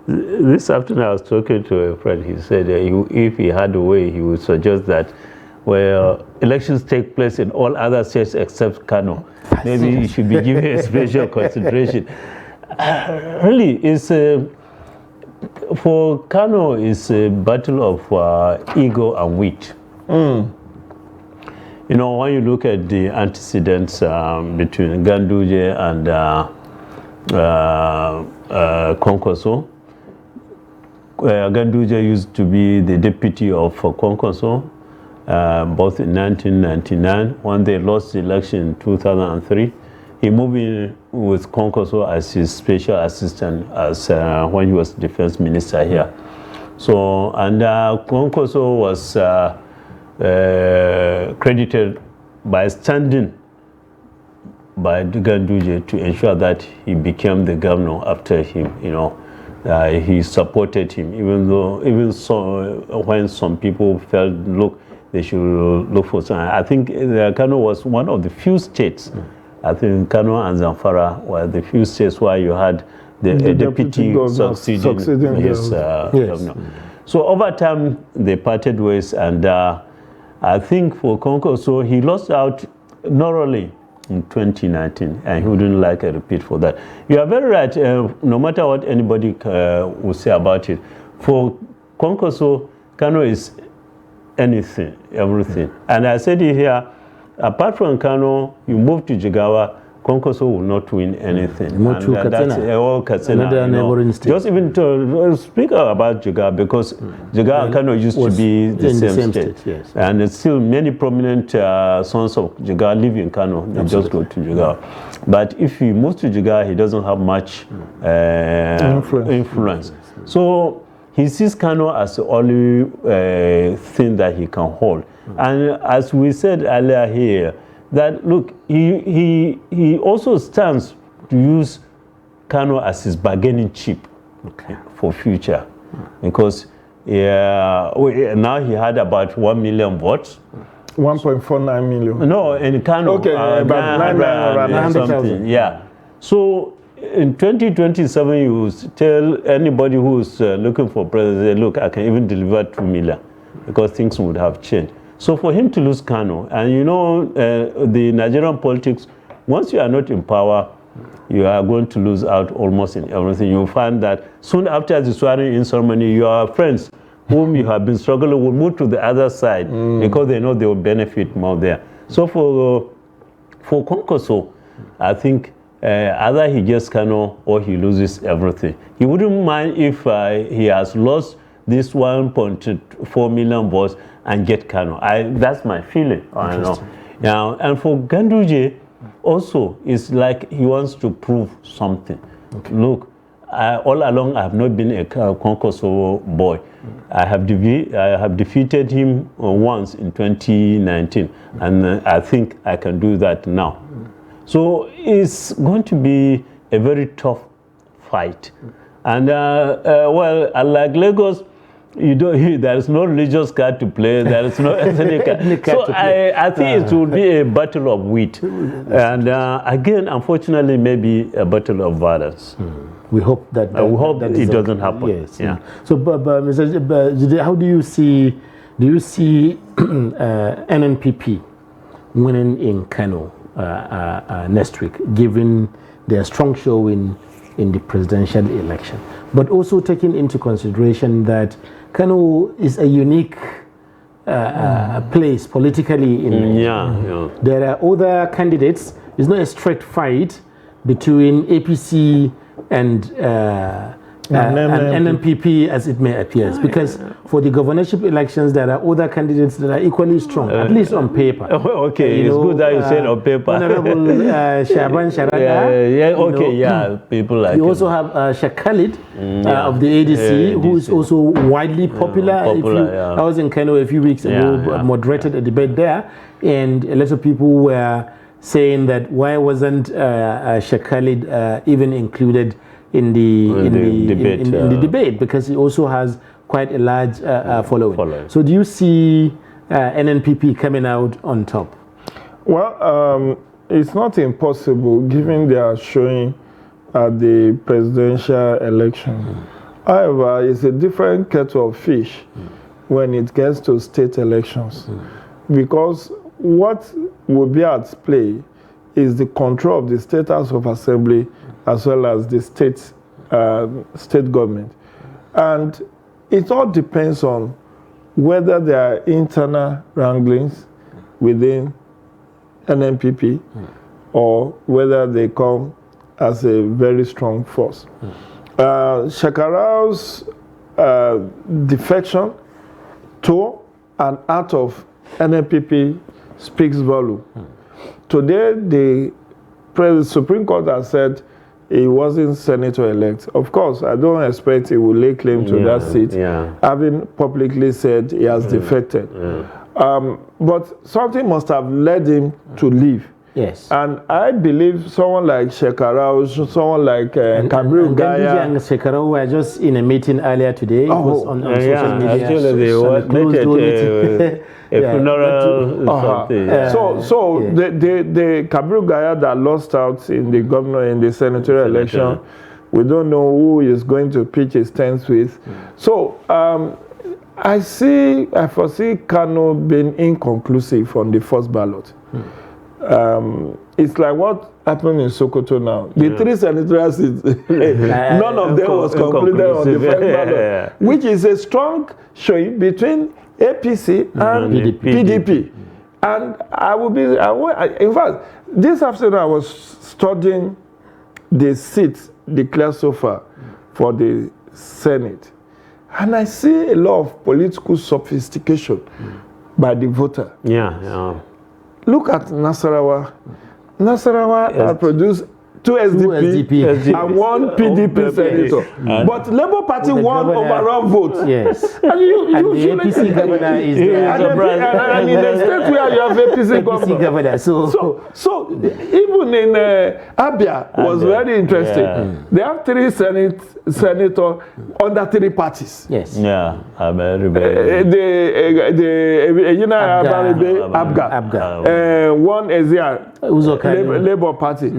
This afternoon I was talking to a friend. He said if he had a way, he would suggest that where elections take place in all other states except Kano, maybe it should be given a special consideration. Really, it's for Kano, it's a battle of ego and wit. You know, when you look at the antecedents between Ganduje and Kwankwaso, Ganduje used to be the deputy of Kwankwaso, both in 1999. When they lost the election in 2003, he moved in with Kwankwaso as his special assistant as when he was defense minister here. So, and Kwankwaso was credited by standing by Ganduje to ensure that he became the governor after him. You know, he supported him, even so when some people felt, look, they should look for some. I think Kano was one of the few states. I think Kano and Zamfara were the few states where you had the deputy succeeding his governor. So over time they parted ways, and I think for Kwankwaso, he lost out narrowly in 2019, and he wouldn't like a repeat for that. You are very right. No matter what anybody will say about it, for Kwankwaso, Kano is anything, everything. And I said it here, apart from Kano, you move to Jigawa, Kwankwaso will not win anything. Move to Katsina, another neighboring state. Just even to speak about Jigawa, because Jigawa and Kano used to be the same state. Yes. And it's still many prominent sons of Jigawa live in Kano. They just go to Jigawa. But if he moves to Jigawa, he doesn't have much influence. So he sees Kano as the only thing that he can hold. And as we said earlier here, that look, he also stands to use Kano as his bargaining chip for future, because now he had about 1 million votes. 1.49 million. No, in Kano, about 900,000. Yeah. So in 2027, you tell anybody who's looking for president, look, I can even deliver 2 million, because things would have changed. So for him to lose Kano, and you know, the Nigerian politics, once you are not in power, you are going to lose out almost in everything. You'll find that soon after the swearing-in ceremony, your friends whom you have been struggling will move to the other side because they know they will benefit more there. So for Kwankwaso, I think either he gets Kano or he loses everything. He wouldn't mind if he has lost this 1.4 million votes and get Kano. That's my feeling. I know. Now, and for Ganduje, also, it's like he wants to prove something. Look, all along I have not been a Kwankwaso boy. I have defeated him once in 2019, and I think I can do that now. So it's going to be a very tough fight. And well, unlike Lagos, there is no religious card to play. There is no ethnic card. So I think it will be a battle of wit, and again, unfortunately, maybe a battle of violence. We hope that. We hope that it doesn't happen. Yes. Yeah. So, Mr. Jide, how do you see? Do you see NNPP winning in Kano next week, given their strong showing in the presidential election, but also taking into consideration that Kano is a unique place politically in Nigeria. There are other candidates. It's not a straight fight between APC and an NNPP as it may appear. Because for the governorship elections, there are other candidates that are equally strong, at least on paper. Okay, it's good that you said on paper. Honorable Shaban Sharada. People like you also have Sheikh Khalid of the ADC, who is also widely popular. I was in Kano a few weeks ago, moderated a debate there, and a lot of people were saying that why wasn't Sheikh Khalid even included in the debate, because he also has quite a large following. So do you see NNPP coming out on top? Well, it's not impossible given their showing at the presidential election. However, it's a different kettle of fish when it gets to state elections, because what will be at play is the control of the State House of Assembly as well as the state government. And it all depends on whether there are internal wranglings within NNPP or whether they come as a very strong force. Shekarao's defection to and out of NNPP speaks volume. Today, the Supreme Court has said he wasn't senator-elect. Of course, I don't expect he will lay claim to that seat, having publicly said he has defected. But something must have led him to leave. Yes. And I believe someone like Shekarao, someone like Kabiru Gaya. And Shekarao were just in a meeting earlier today. It was on social media. Actually, they were a funeral. The Kabiru Gaya that lost out in the senatorial election, we don't know who is going to pitch his tents with. So I foresee Kano being inconclusive on the first ballot. It's like what happened in Sokoto now. The three senatorial seats, none of them was concluded on the first ballot, which is a strong showing between APC and PDP. And in fact, this afternoon I was studying the seats declared so far for the Senate. And I see a lot of political sophistication by the voter. Look at Nasarawa. Nasarawa produced two SDP and one PDP senator. But Labour Party won overall vote. Yes. And the APC governor is there. And in the state where you have APC governor. So even in Abia was very interesting. They have three senators under three parties. Yes. Abga. One is Labour Party.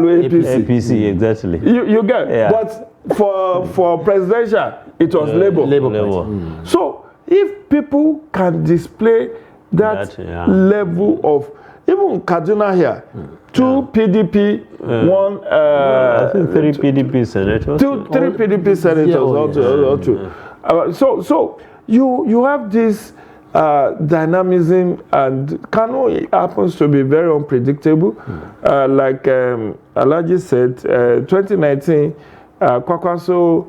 APC, exactly. You get, but for presidential, it was Labour. So if people can display that level of, even Kaduna here, two PDP, one. I think three PDP senators. Three PDP senators. So you have this dynamism, and Kano happens to be very unpredictable. Like Alhaji said, 2019, Kwakwaso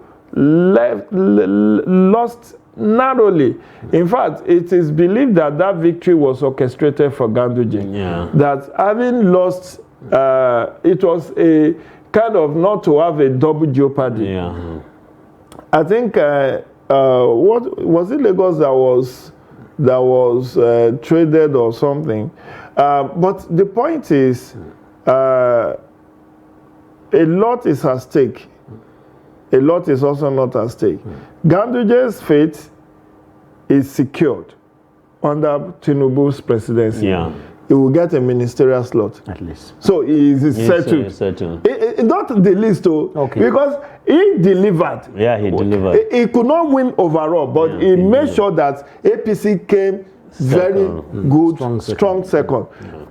lost narrowly. In fact, it is believed that victory was orchestrated for Ganduje. That having lost, it was a kind of not to have a double jeopardy. I think, what was it, Lagos that was traded or something. But the point is, a lot is at stake. A lot is also not at stake. Ganduje's fate is secured under Tinubu's presidency. He will get a ministerial slot. At least. So he is settled. Not the least, because he delivered. He delivered. He could not win overall, but he made sure that APC came very good, strong second.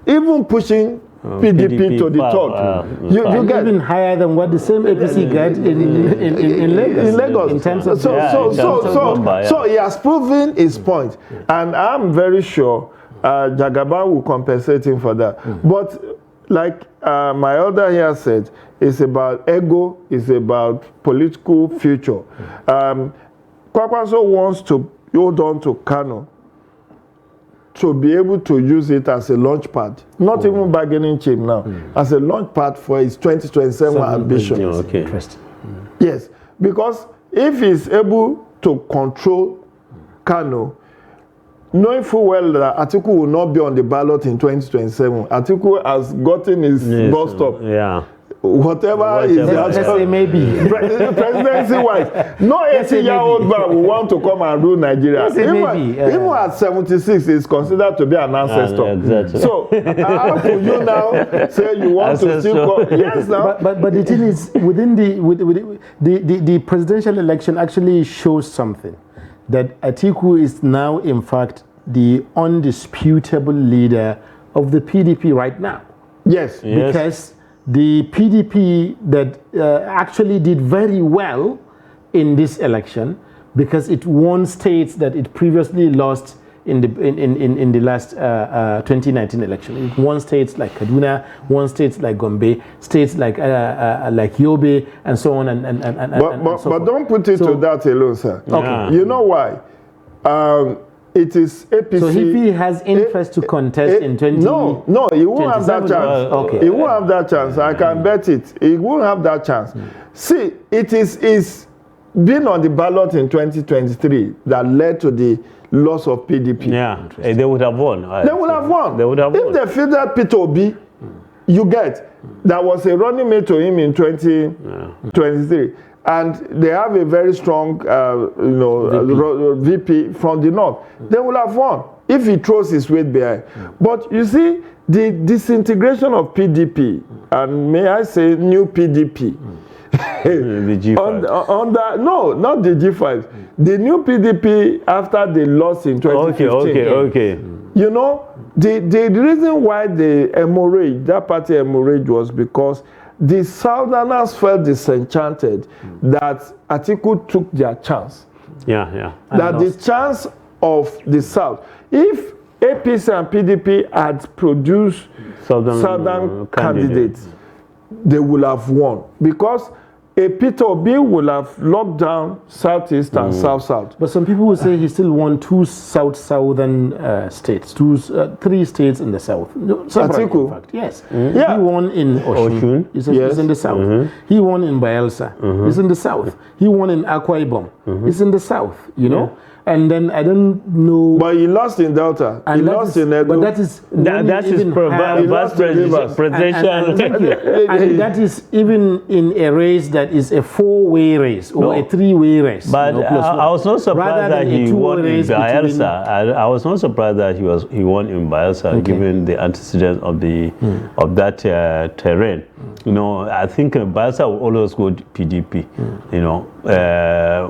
Even pushing PDP to the third. You get even higher than what the same APC got in Lagos. In Lagos. In terms of so he has proven his point, and I'm very sure Jagaban will compensate him for that. But like my elder here said, it's about ego, it's about political future. Kwakwanso wants to hold on to Kano to be able to use it as a launch pad, not even bargaining chip now, as a launch pad for his 2027 ambition. Okay. Interesting. Yes, because if he's able to control Kano, knowing full well that Atiku will not be on the ballot in 2027, Atiku has gotten his bus stop. Yeah. Whatever is Let's say maybe. Presidency-wise, no 80-year-old man will want to come and rule Nigeria. Even at 76, he's considered to be an ancestor. Exactly. So how could you now say you want to still come? Yes, now. But the thing is, within the presidential election actually shows something, that Atiku is now, in fact, the undisputable leader of the PDP right now. Yes. Because the PDP that actually did very well in this election, because it won states that it previously lost in the last 2019 election. It won states like Kaduna, won states like Gombe, states like Yobe, and so on But don't put it to that alone, sir. Okay. You know why? It is APC. So if he has interest to contest in 20... No, he won't have that chance. Okay. He won't have that chance. I can bet it. He won't have that chance. See, it is being on the ballot in 2023 that led to the loss of PDP. Yeah, they would have won. They would have won. They would have won. If they feel that Peter Obi, you get, that was a running mate to him in 2023. And they have a very strong, VP from the north. They will have won if he throws his weight behind. But you see, the disintegration of PDP, and may I say new PDP, the G5. No, not the G5. The new PDP after they lost in 2015. Okay. You know, the reason why that party hemorrhage was because the Southerners felt disenchanted that Atiku took their chance. Yeah. That the chance of the South, if APC and PDP had produced Southern candidates, they would have won. Because a Peter Obi will have locked down Southeast and South-South. But some people will say he still won two southern states, three states in the south. Atiku? In fact, yes. Yeah. He won in Oshun. He's in the south. He won in Bayelsa. He's in the south. He won in Akwa Ibom. He's in the south, you know. And then I don't know. But he lost in Delta. He lost in Edo. But that is presidential. And that is even in a race that is a four-way race or a three-way race. But I was not surprised that he won in Bayelsa. I was not surprised that he won in Bayelsa, given the antecedents of that terrain. You know, I think Bayelsa will always go PDP. You know,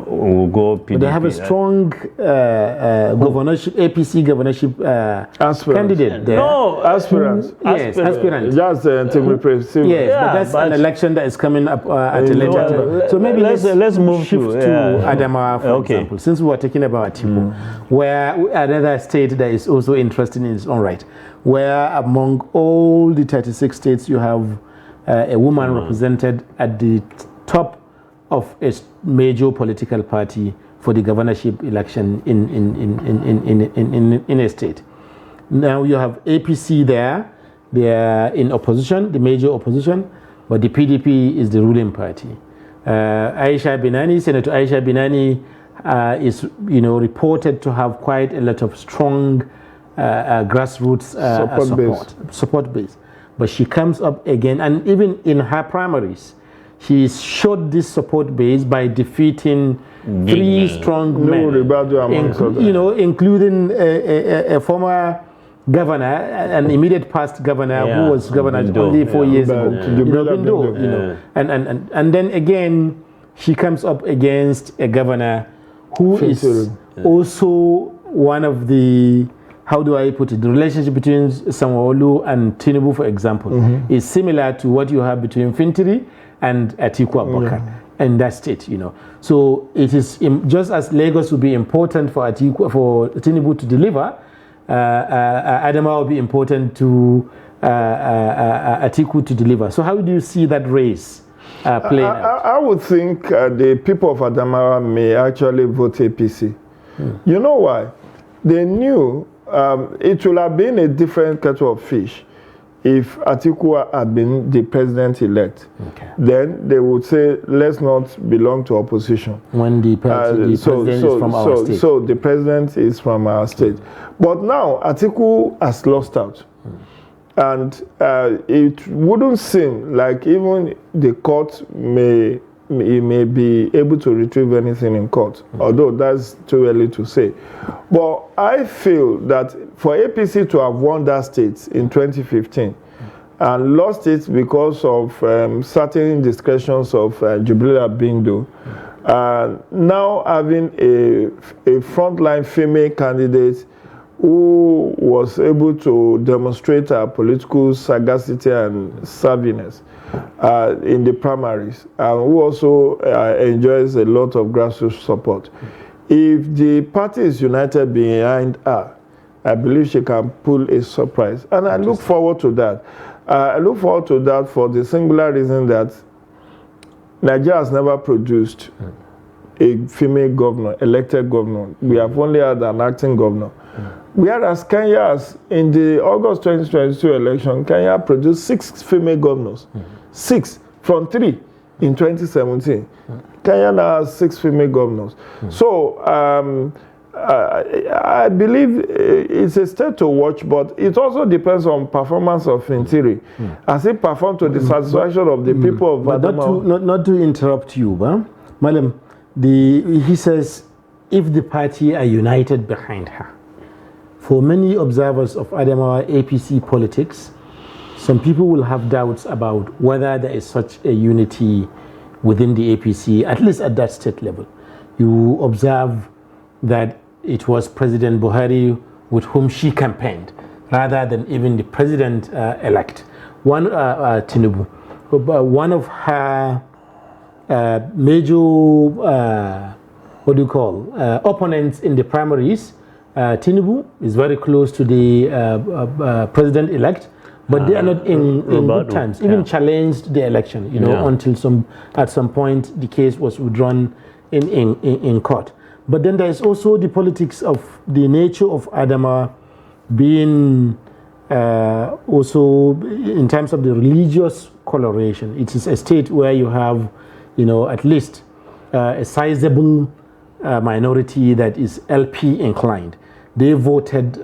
will go PDP. But they have a strong governorship, APC governorship candidate there. No, aspirants. Yes, aspirant. Just to represent. Yes, but that's an election that is coming up at a later time. So maybe let's move to Adamawa, for example, since we were talking about Atiku, where another state that is also interesting in its own right, where among all the 36 states you have a woman represented at the top of a major political party for the governorship election in a state. Now you have APC there. They are in opposition, the major opposition, but the PDP is the ruling party. Senator Aisha Binani is, reported to have quite a lot of strong grassroots support base. But she comes up again, and even in her primaries, she showed this support base by defeating three strong men, including a former governor, an immediate past governor who was governor only 4 years ago. And then again, she comes up against a governor who is also one of the, how do I put it, the relationship between Sanwo-Olu and Tinubu, for example, is similar to what you have between Fintiri and Atiku Abubakar in that state, So it is just as Lagos would be important for Tinubu to deliver, Adamawa will be important to Atiku to deliver. So how do you see that race playing out? I would think the people of Adamawa may actually vote APC. You know why? They knew it would have been a different kettle of fish if Atiku had been the president-elect. Okay. Then they would say, let's not belong to opposition. When the president is from our state. So the president is from our state. But now Atiku has lost out. And it wouldn't seem like even the court may be able to retrieve anything in court, although that's too early to say. But I feel that for APC to have won that state in 2015 and lost it because of certain discretions of Jubilee Bindu, now having a frontline female candidate who was able to demonstrate her political sagacity and savviness in the primaries, and who also enjoys a lot of grassroots support. If the party is united behind her, I believe she can pull a surprise. And I look forward to that. I look forward to that for the singular reason that Nigeria has never produced a female governor, elected governor. We have only had an acting governor. Whereas Kenya, in the August 2022 election, Kenya produced 6 female governors. 6 from 3 in 2017. Kenya now has 6 female governors. So I believe it's a state to watch, but it also depends on performance of Intiri. As it performed to the satisfaction of the people of Adamawa. Not to interrupt you, but Madam, he says if the party are united behind her. For many observers of Adamawa APC politics, some people will have doubts about whether there is such a unity within the APC, at least at that state level. You observe that it was President Buhari with whom she campaigned, rather than even the president-elect. Tinubu, one of her major, opponents in the primaries, Tinubu is very close to the president-elect, but they are not in good times. Even challenged the election, until at some point the case was withdrawn in court. But then there is also the politics of the nature of Adamawa being also in terms of the religious coloration. It is a state where you have, at least a sizable minority that is LP inclined. They voted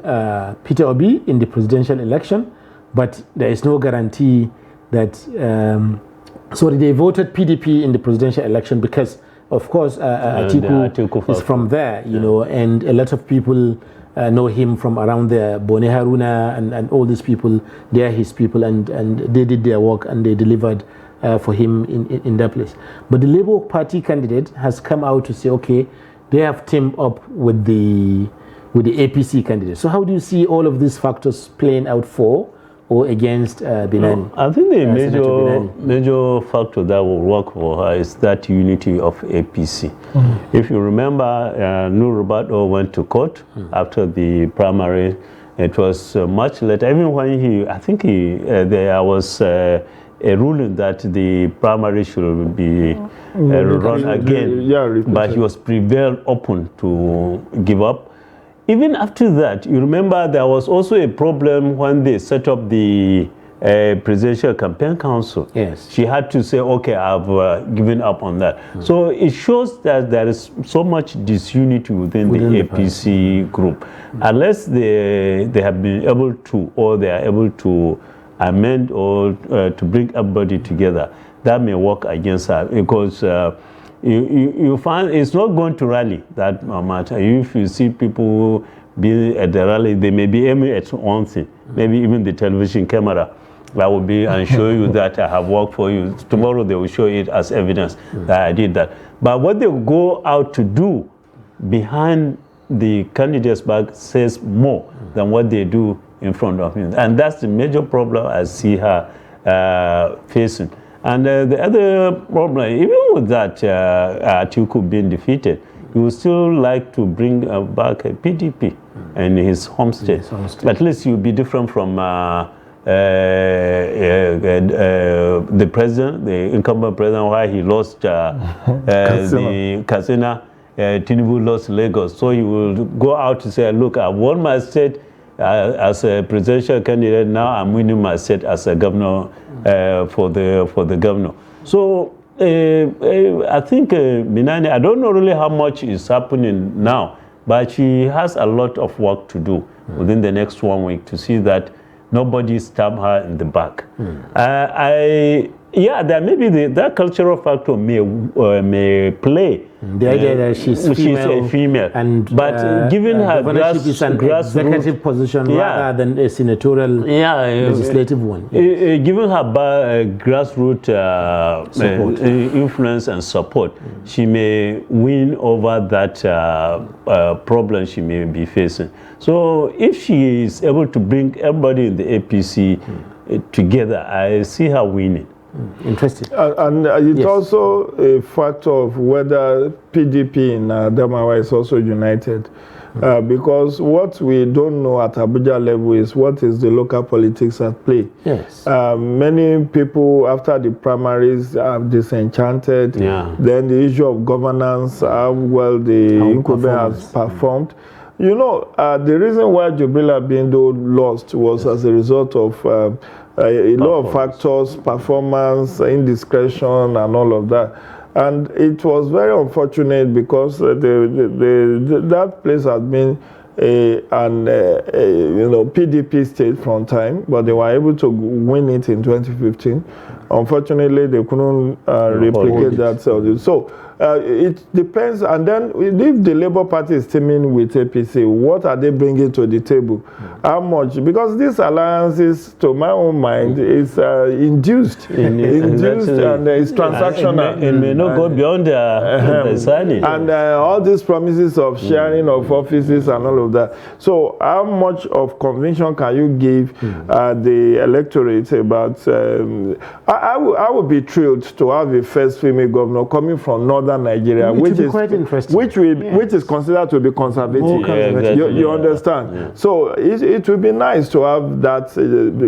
Peter Obi in the presidential election, but there is no guarantee that, they voted PDP in the presidential election because, of course, Atiku is from there, and a lot of people know him from around there. Bone Haruna and all these people, they are his people, and they did their work and they delivered for him in that place. But the Labour Party candidate has come out to say, okay, they have teamed up with the APC candidate. So how do you see all of these factors playing out for or against Binani? I think the major factor that will work for her is that unity of APC. If you remember, Nur Rubato went to court after the primary. It was much later. Even when there was a ruling that the primary should be run again, but he was prevailed upon to give up. Even after that, you remember there was also a problem when they set up the presidential campaign council. Yes. She had to say, okay, I've given up on that. So it shows that there is so much disunity within the APC group. Unless they have been able to, or they are able to amend or to bring everybody together, that may work against her, because you find it's not going to rally that much. If you see people being at the rally, they may be aiming at one thing, maybe even the television camera. That will be and show you that I have worked for you. Tomorrow they will show it as evidence that I did that. But what they go out to do behind the candidate's back says more than what they do in front of him. And that's the major problem I see her facing. And the other problem, even with that Atiku being defeated, he would still like to bring back a PDP in his home state. At least he will be different from the president, the incumbent president, why he lost the Katsina, Tinubu lost Lagos. So he will go out to say, look, I won my state as a presidential candidate. Now I'm winning my state as a governor for the governor. So I think Minani, I don't know really how much is happening now, but she has a lot of work to do within the next 1 week to see that nobody stabbed her in the back. There may be that cultural factor may play. The idea that she's a female, but given her governorship is an executive position rather than a senatorial legislative one. Yes. Given her grassroots influence and support, she may win over that problem she may be facing. So if she is able to bring everybody in the APC together, I see her winning. Interesting. And it's also a factor of whether PDP in Adamawa is also united. Because what we don't know at Abuja level is what is the local politics at play. Yes. Many people after the primaries are disenchanted. Then the issue of governance, how well the incumbent has performed. You know, the reason why Jubrila Bindo lost was as a result of a lot of factors, performance, indiscretion, and all of that. And it was very unfortunate because that place had been PDP state from time, but they were able to win it in 2015. Unfortunately, they couldn't replicate that. So it depends. And then if the Labour Party is teaming with APC, what are they bringing to the table? How much? Because these alliances, to my own mind, is induced and it's transactional. It may not go beyond the signing. And all these promises of sharing of offices and all of that. So how much of conviction can you give the electorate about... I would be thrilled to have a first female governor coming from northern Nigeria, which is quite interesting. Which is considered to be conservative. You understand? Yeah. So it would be nice to have that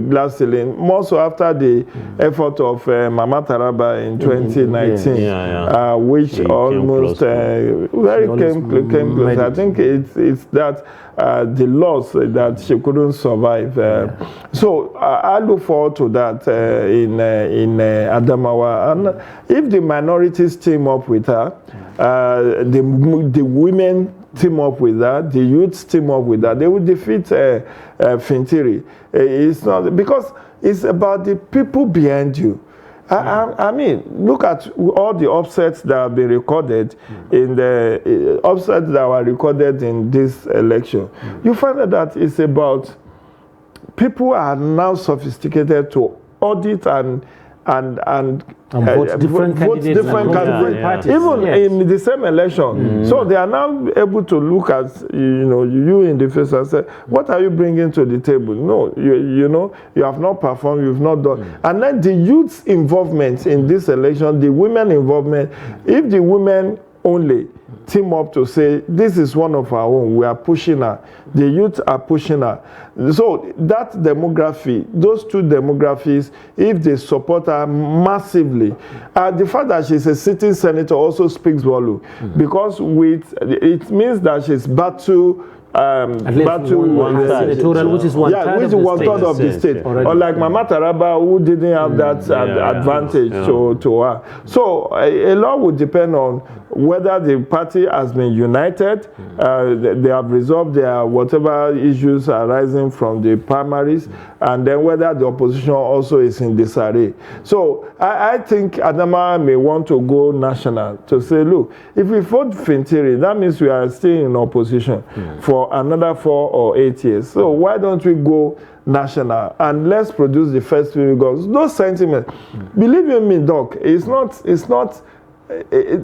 glass ceiling, more so after the effort of Mama Taraba in 2019, which almost came close. I think it's that the loss that she couldn't survive. So I look forward to that in Adamawa. And if the minorities team up with her, the women team up with that, the youths team up with that, they will defeat Fintiri. It's not because it's about the people behind you. I mean, look at all the upsets that have been recorded in the upsets that were recorded in this election. You find that it's about people are now sophisticated to audit and vote different candidates, even in the same election. So they are now able to look at you in the face and say, what are you bringing to the table? No, you have not performed, you've not done. And then the youth's involvement in this election, the women involvement, if the women only team up to say, this is one of our own, we are pushing her, the youth are pushing her. So that demography, those two demographies, if they support her massively, the fact that she's a sitting senator also speaks volume, because it means that she's battle senatorial, which is one third of the state. Or like Mama Taraba, who didn't have that advantage to her. So a lot would depend on whether the party has been united, they have resolved their whatever issues arising from the primaries, and then whether the opposition also is in disarray. So I think Adama may want to go national to say, look, if we vote Fintiri, that means we are still in opposition for another 4 or 8 years. So why don't we go national and let's produce the first female governors? Those sentiments, believe you me, Doc, it's not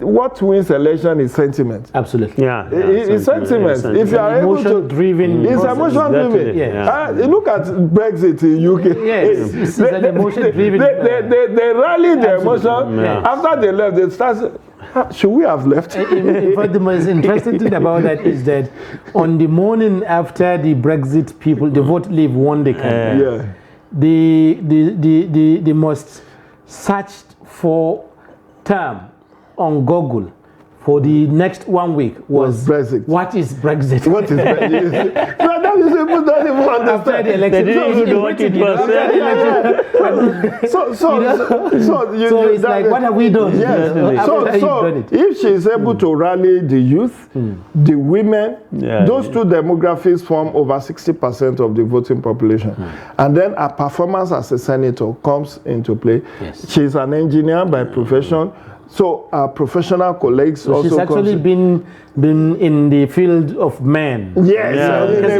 what wins election is sentiment. Absolutely. It's sentiment. If you are able to driven, it's emotion driven. Look at Brexit in UK. Yes, it's an emotion driven. They rally the emotion. After they left, they start. Should we have left? In fact, the most interesting thing about that is that on the morning after the Brexit people, the vote leave won the country. the most searched for term on Google for the next 1 week was Brexit. What is Brexit? What is Brexit? No, that is people don't even understand. After the election, They didn't even know what it was. So it's like, what have we done? Yes. After you've done it. If she is able to rally the youth, the women, those two demographics form over 60% of the voting population. And then her performance as a senator comes into play. Yes. She's an engineer by profession. So our professional colleagues so also she's actually been in the field of men. Yes,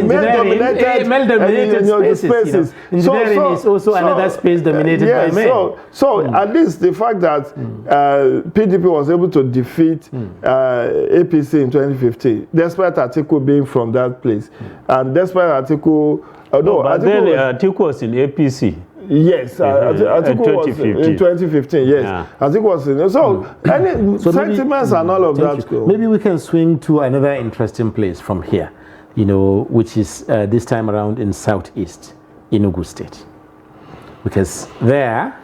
in male-dominated spaces. Engineering is also another space dominated by men. So at least the fact that PDP was able to defeat APC in 2015, despite Atiku being from that place, and despite Atiku, Atiku was in APC. Yes, Atiku was in 2015. Yes, Atiku was in. So sentiments and all of that. Maybe we can swing to another interesting place from here, which is this time around in Southeast Enugu State, because there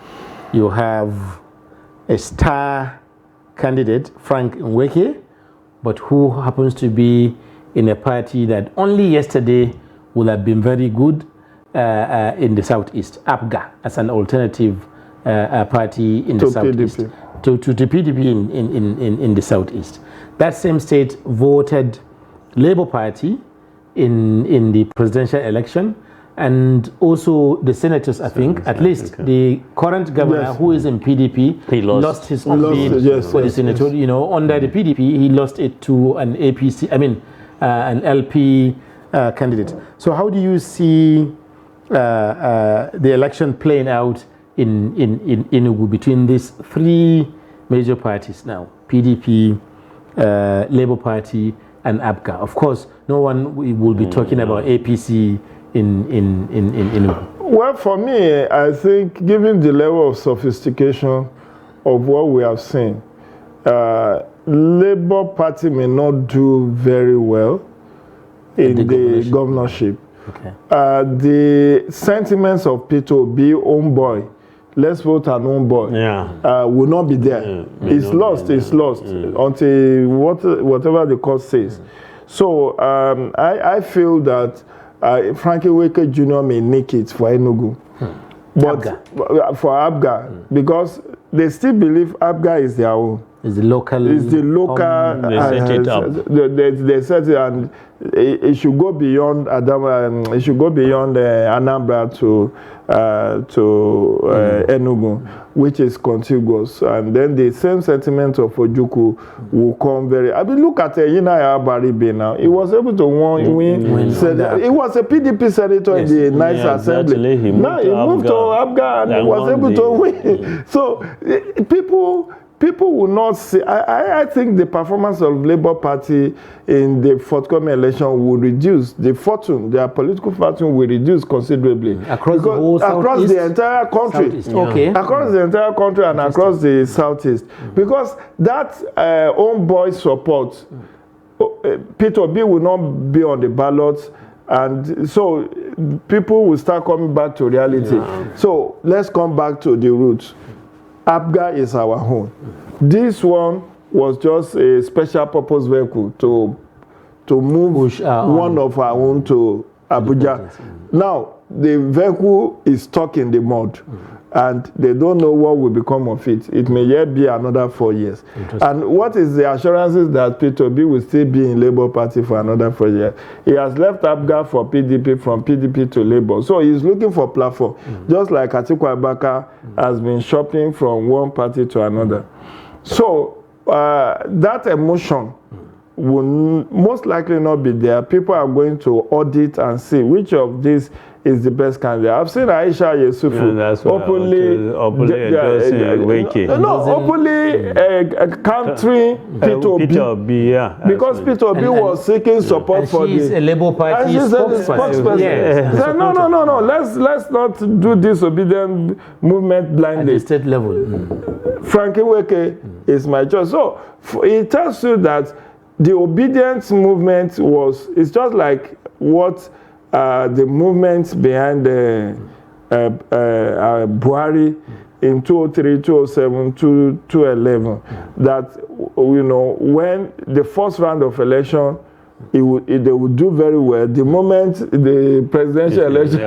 you have a star candidate, Frank Nweke, but who happens to be in a party that only yesterday would have been very good. In the Southeast, APGA as an alternative party in the Southeast to the PDP in the Southeast. That same state voted Labour Party in the presidential election, and also the senators, I think, at least the current governor who is in PDP, he lost his own bid for the senator. Under the PDP, he lost it to an an LP candidate. So how do you see the election playing out in Enugu between these three major parties now: PDP, Labour Party, and APGA? Of course, no one will be talking about APC in Enugu. Well, for me, I think given the level of sophistication of what we have seen, Labour Party may not do very well in the governorship. Okay. The sentiments of Peter Obi, own boy, let's vote an own boy, will not be there. It's lost until whatever the court says. So I feel that Frankie Nweke Jr. may nick it for Enugu. But for APGA, because they still believe APGA is their own. It's the local. It's the local. They set it up. They set it, and it should go beyond Adam. It should go beyond Anambra to Enugu, which is contiguous. And then the same sentiment of Ojukwu will come very. I mean, look at Yinaya Baribe now. He was able to win. He was a PDP senator in the Nice Assembly. Exactly. Now he moved to APGA and he was able to win. So people will not see. I think the performance of Labour Party in the forthcoming election will reduce. The fortune, their political fortune will reduce considerably. Across the entire country. Across the entire country and across the Southeast. Because that own boy support, Peter Obi will not be on the ballot. And so people will start coming back to reality. So let's come back to the roots. APGA is our own. This one was just a special purpose vehicle to move one of our own to Abuja. Now, the vehicle is stuck in the mud, and they don't know what will become of it. It may yet be another 4 years. And what is the assurances that Peter Obi will still be in Labour Party for another 4 years? He has left APGA for PDP, from PDP to Labour. So he's looking for platform, just like Atiku Abubakar has been shopping from one party to another. So that emotion will most likely not be there. People are going to audit and see which of these is the best candidate. I've seen Aisha Yesufu openly countering Peter Obi. Because Peter Obi was seeking support for the. She's a Labour Party spokesperson. Yes. Said, no. Let's not do disobedient movement blindly. At the state level. Frankie Nweke is my choice. So it tells you that the obedience movement it's just like what the movement behind Buhari in 2003, 2007, 2011, that, you know, when the first round of election, they would do very well. The moment the presidential election,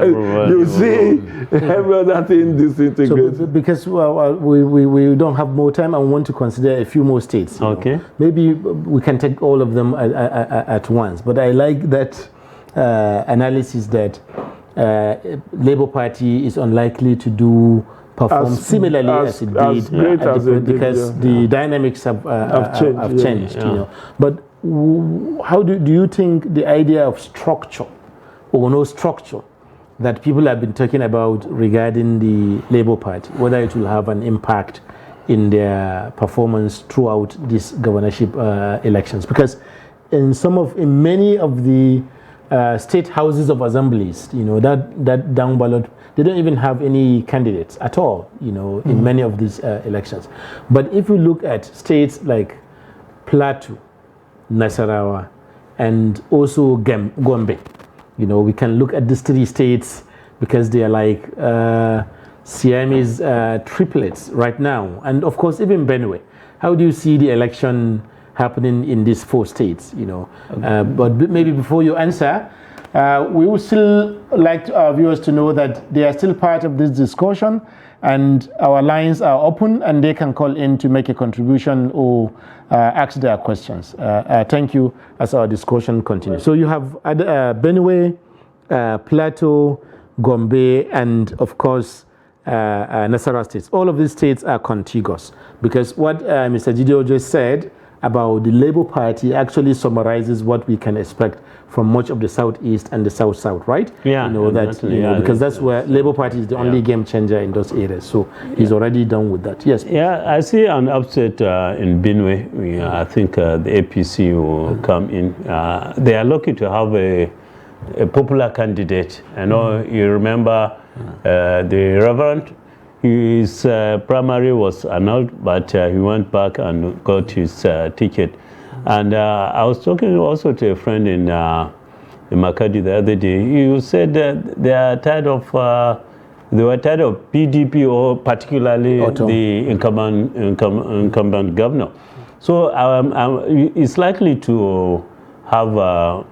you see every other thing disintegrate. So because we don't have more time, I want to consider a few more states. Okay. Maybe we can take all of them at once. But I like that analysis that Labour Party is unlikely to perform similarly as it did, because the dynamics have changed. You know. But how do you think the idea of structure or no structure that people have been talking about regarding the Labour Party, whether it will have an impact in their performance throughout these governorship elections? Because in many of the state houses of assemblies, you know, that down ballot, they don't even have any candidates at all, you know, in many of these elections. But if you look at states like Plateau, Nasarawa, and also Gombe, you know, we can look at these three states because they are like Siamese triplets right now. And of course, even Benue. How do you see the election happening in these four states, you know? But maybe before you answer, we would still like our viewers to know that they are still part of this discussion, and our lines are open and they can call in to make a contribution or ask their questions. Thank you as our discussion continues. So you have Benue, Plateau, Gombe, and of course Nasarawa states. All of these states are contiguous, because what Mr. Gideon just said about the Labour Party actually summarizes what we can expect from much of the southeast and the south-south, right? Yeah, you know that, you know, because that's where Labour Party is the only game changer in those areas. So he's already done with that. Yes. Yeah, I see an upset in Benue. I think the APC will come in. They are lucky to have a popular candidate. I know you remember the Reverend. His primary was annulled, but he went back and got his ticket. And I was talking also to a friend in Makadi the other day. He said that they are tired of, they were tired of PDP, or particularly the incumbent governor. So it's likely to have a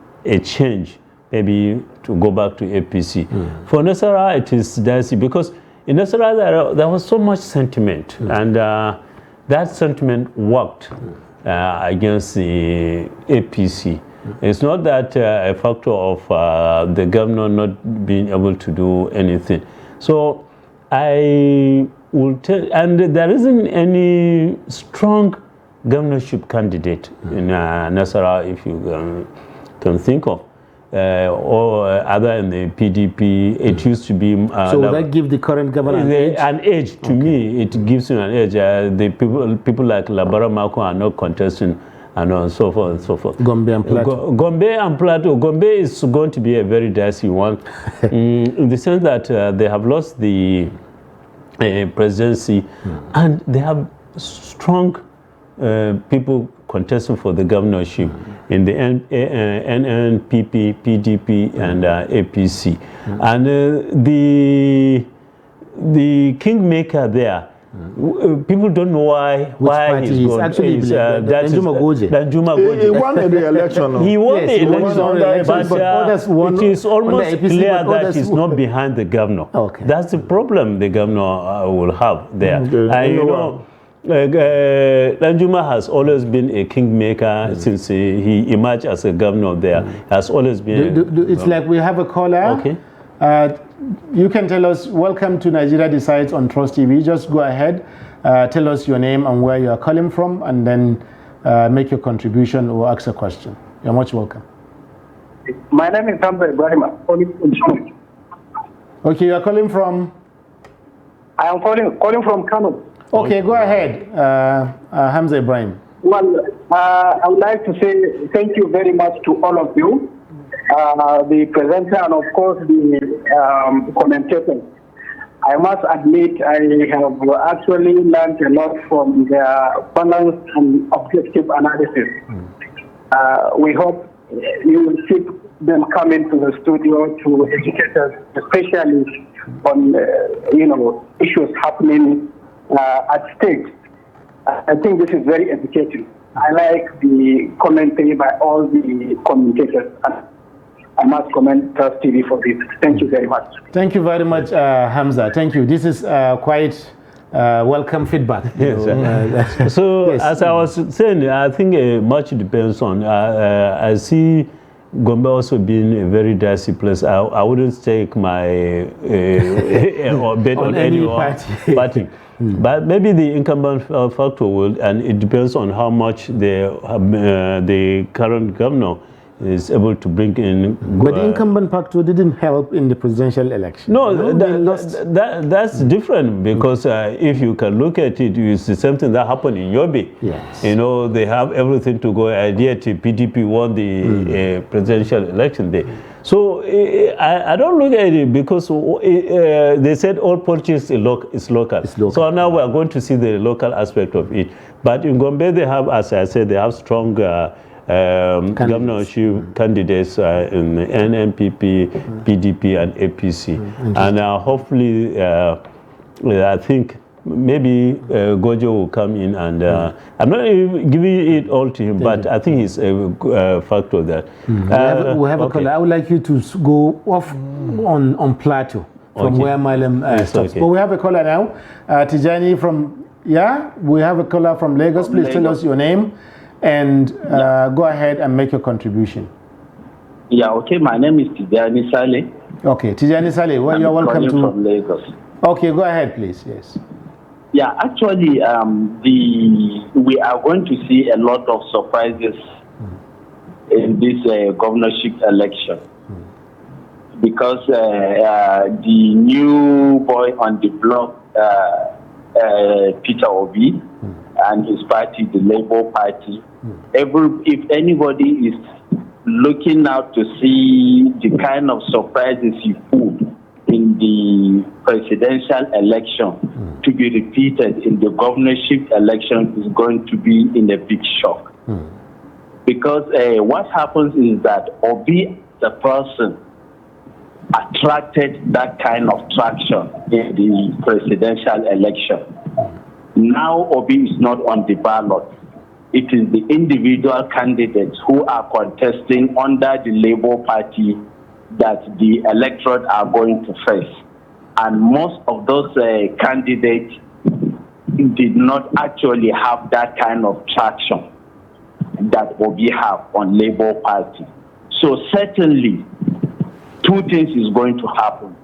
change, maybe to go back to APC. For Nasarawa, it is dicey, because in Nasarawa there was so much sentiment, and that sentiment worked against the APC. It's not that a factor of the governor not being able to do anything. So I will tell, and there isn't any strong governorship candidate in Nasarawa, if you can think of. Or other in the PDP, it used to be. So will that give the current governor an edge? An edge to me. It gives him an edge. The people like Labara Mako are not contesting, and so forth and so forth. Gombe and Plateau. Gombe and Plateau. Gombe is going to be a very dicey one, in the sense that they have lost the presidency, and they have strong people contesting for the governorship in the NNPP, PDP, and APC. And the kingmaker there, people don't know why he's gone. Actually, Danjuma Goje. Danjuma Goje. He won the election. He won the election, but it is almost clear that he's not behind the governor. Okay. That's the problem the governor will have there. And you know, Danjuma has always been a kingmaker since he emerged as a governor there. Has always been. It's like we have a caller. Okay. You can tell us, welcome to Nigeria Decides on Trust TV. Just go ahead, tell us your name and where you are calling from, and then make your contribution or ask a question. You're much welcome. My name is Hamza Ibrahim. Okay, you are calling from? I am calling from Kano. Okay, go ahead, Hamza Ibrahim. Well, I would like to say thank you very much to all of you, the presenter and of course the commentators. I must admit I have actually learned a lot from their balanced and objective analysis. We hope you will keep them coming to the studio to educate us, especially on issues happening at state. I think this is very educative. I like the commentary by all the commentators. I must commend Trust TV for this. Thank you very much. Thank you very much, Hamza. Thank you. This is quite welcome feedback. Yes. So, yes. As I was saying, I think much depends on. I see Gombe also being a very dicey place. I wouldn't take my or bet on any party. But maybe the incumbent factor will, and it depends on how much the current governor is able to bring in. But the incumbent factor didn't help in the presidential election. No, that's different, because if you can look at it, it's the same thing that happened in Yobe. Yes. You know, they have everything to go, yet PDP won the presidential election there. So I don't look at it, because they said all politics is local. So now we are going to see the local aspect of it. But in Gombe, they have, as I said, they have strong governorship candidates in the NMPP, PDP, and APC. And hopefully, I think maybe Gojo will come in, and I'm not giving it all to him, but I think he's a factor that. We have a caller. I would like you to go off on Plateau from where Malam stops. But we have a caller now. Tijani from, we have a caller from Lagos. Please tell us your name and go ahead and make your contribution. Okay. My name is Tijani Saleh. Okay, Tijani Saleh, well, you're welcome to. From Lagos. Okay, go ahead, please. Yes. Yeah, actually, we are going to see a lot of surprises in this governorship election, because the new boy on the block, Peter Obi, and his party, the Labour Party, if anybody is looking out to see the kind of surprises he put in the presidential election to be repeated in the governorship election, is going to be in a big shock. Because what happens is that Obi, the person, attracted that kind of traction in the presidential election. Now Obi is not on the ballot. It is the individual candidates who are contesting under the Labour Party that the electorate are going to face. And most of those candidates did not actually have that kind of traction that Obi have on Labour Party. So certainly, two things is going to happen.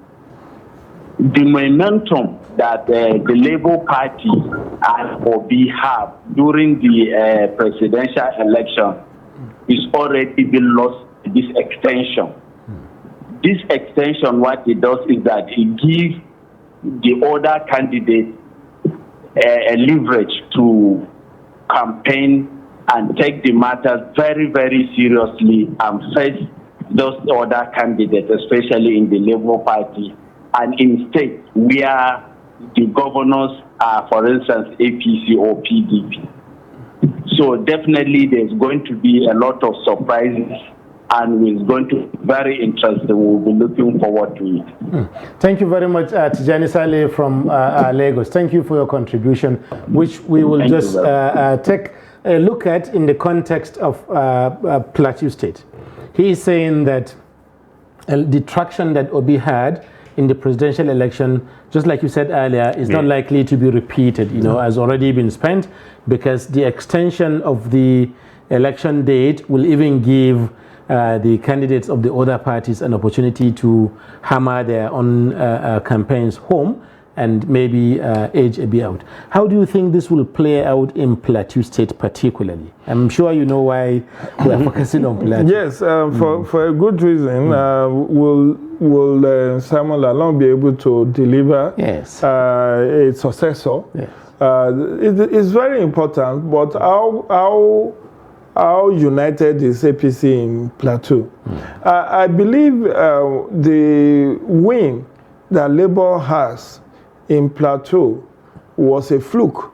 The momentum that the Labour Party and Obi have during the presidential election is already been lost in this extension. This extension, what it does is that it gives the other candidate a leverage to campaign and take the matters very, very seriously and face those other candidates, especially in the Labour Party and in states where the governors are, for instance, APC or PDP. So definitely there's going to be a lot of surprises, and it's going to be very interesting. We'll be looking forward to it. Thank you very much, Tijani Saleh from Lagos. Thank you for your contribution, which we will just take a look at in the context of Plateau State. He is saying that the traction that Obi had in the presidential election, just like you said earlier, is not likely to be repeated, has already been spent, because the extension of the election date will even give the candidates of the other parties an opportunity to hammer their own campaigns home and maybe age a bit out. How do you think this will play out in Plateau State particularly? I'm sure you know why we are focusing on Plateau. Yes, for a good reason. Will Simon Lalong be able to deliver a successor? Yes. It's very important, but how united is APC in Plateau? I believe the win that Labour has in Plateau was a fluke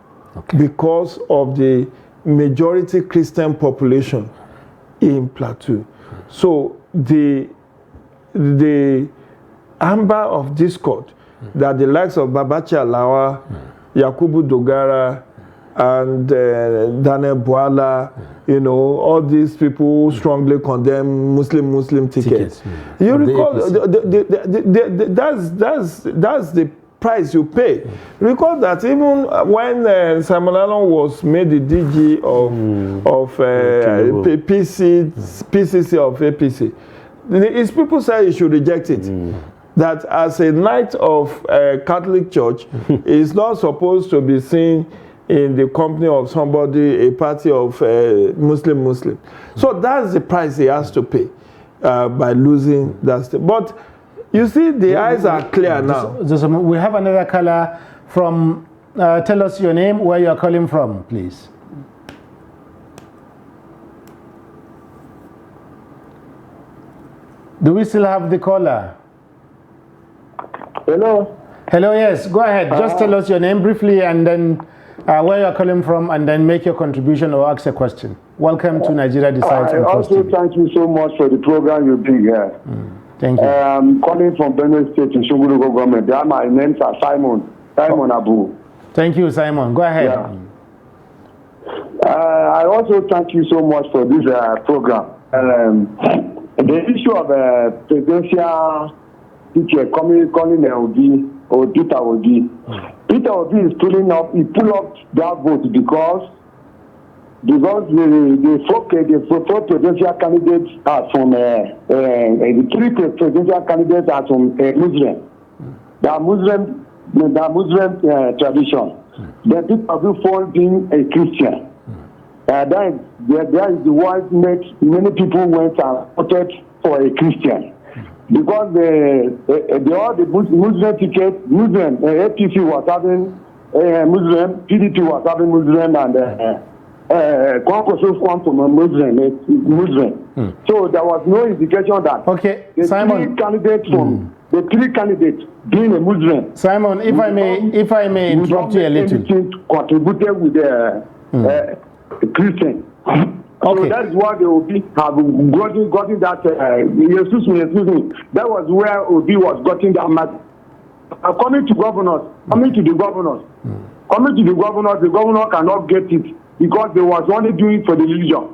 because of the majority Christian population in Plateau. So the amber of discord that the likes of Babachi Alawa, Yakubu Dogara, and Daniel Bwala, you know, all these people strongly condemn Muslim tickets. You recall that's the price you pay. Recall that even when Simon Allen was made the DG of PCC of APC, his people say he should reject it. That as a knight of Catholic Church is not supposed to be seen in the company of somebody, a party of Muslim. So that's the price he has to pay by losing that state. But you see, the eyes are clear now. We have another caller from, tell us your name, where you are calling from, please. Do we still have the caller? Hello. Hello, yes, go ahead. Just tell us your name briefly and then where you are calling from, and then make your contribution or ask a question. Welcome to Nigeria Decides. I also thank you so much for the program you bring here. Thank you. I'm calling from Benue State in Shogulu government. My names are Simon Abu. Thank you, Simon. Go ahead. Yeah. I also thank you so much for this program. The issue of presidential teacher calling Obi or Peter Obi. Peter Obi is pulling up. He pulled up that vote because the four presidential candidates are from the three presidential candidates are from Muslim. They are Muslim tradition. Then Peter Obi falls being a Christian. There is the one many people went and voted for a Christian. Because all the Muslim tickets, APC was having Muslim, PDP was having Muslim, and Congress one from a Muslim. So there was no indication that the three candidates being a Muslim. Simon, if I may interrupt you a little. Contributed with the Christian. So that is why the Obi have gotten that. Excuse me. That was where Obi was getting that matter. Coming to the governors, the governor cannot get it because they was only doing it for the religion.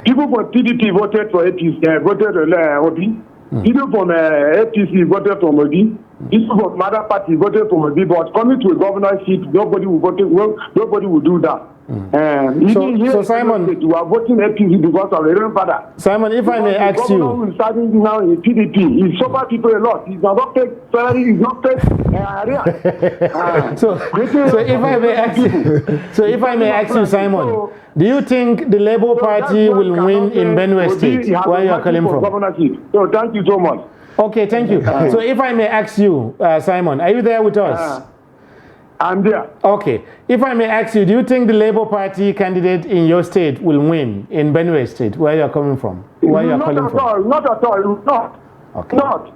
People from PDP voted for APC, voted Obi. People from APC voted for Obi. People from other parties voted for Obi. But coming to a governorship, nobody will do that. So Simon, you are voting APC because of your own father. Simon, if I may ask you, the governor is starting now in PDP. He suffer people a lot. He's not paid salary. He's not paid so if I may ask you, Simon, do you think the Labour Party will win in Benue State, where you are calling from? So thank you so much. Okay, thank you. So if I may ask you, Simon, are you there with us? I'm there. Okay. If I may ask you, do you think the Labour Party candidate in your state will win in Benue State, where you are coming from? Where you are calling from? Not at all. Not. Okay. Not.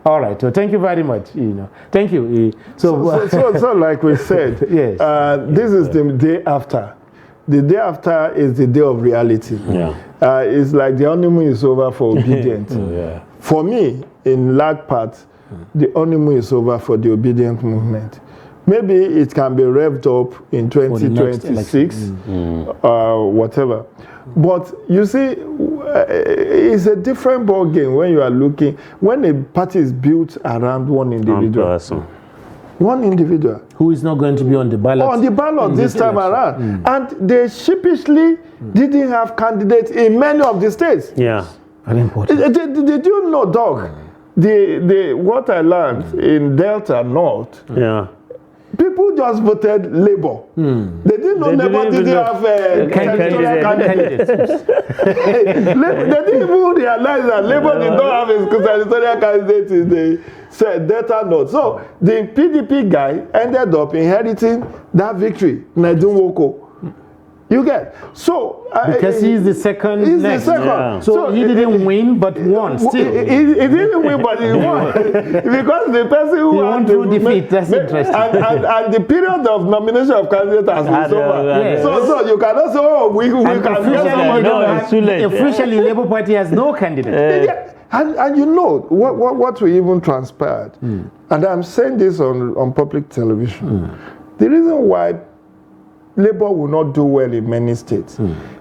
All right. So thank you very much. Thank you. So like we said, yes. This is the day after. The day after is the day of reality. Yeah. It's like the honeymoon is over for obedient. Yeah. For me, in large part, the honeymoon is over for the obedient movement. Maybe it can be revved up in 2026, whatever. But you see, it's a different ball game when you are looking, when a party is built around one individual. One individual. Who is not going to be on the ballot. On the ballot this time around. And they sheepishly didn't have candidates in many of the states. Yeah. Very important. Did you know, Doc, what I learned in Delta North, people just voted Labour. They didn't know Labour didn't have candidates. They didn't even realize that Labour did not have a senatorial candidate in the Delta North. So the PDP guy ended up inheriting that victory, Nadine Woko. You get so because he's the second. He's next. the second. Yeah. So he didn't win, but won still. He didn't win, but he won because the person who won through defeat. That's interesting. And the period of nomination of candidates has been over. So you cannot say, we can get somebody. Officially, Labour Party has no candidate. And you know what we even transpired, and I'm saying this on public television. The reason why Labour will not do well in many states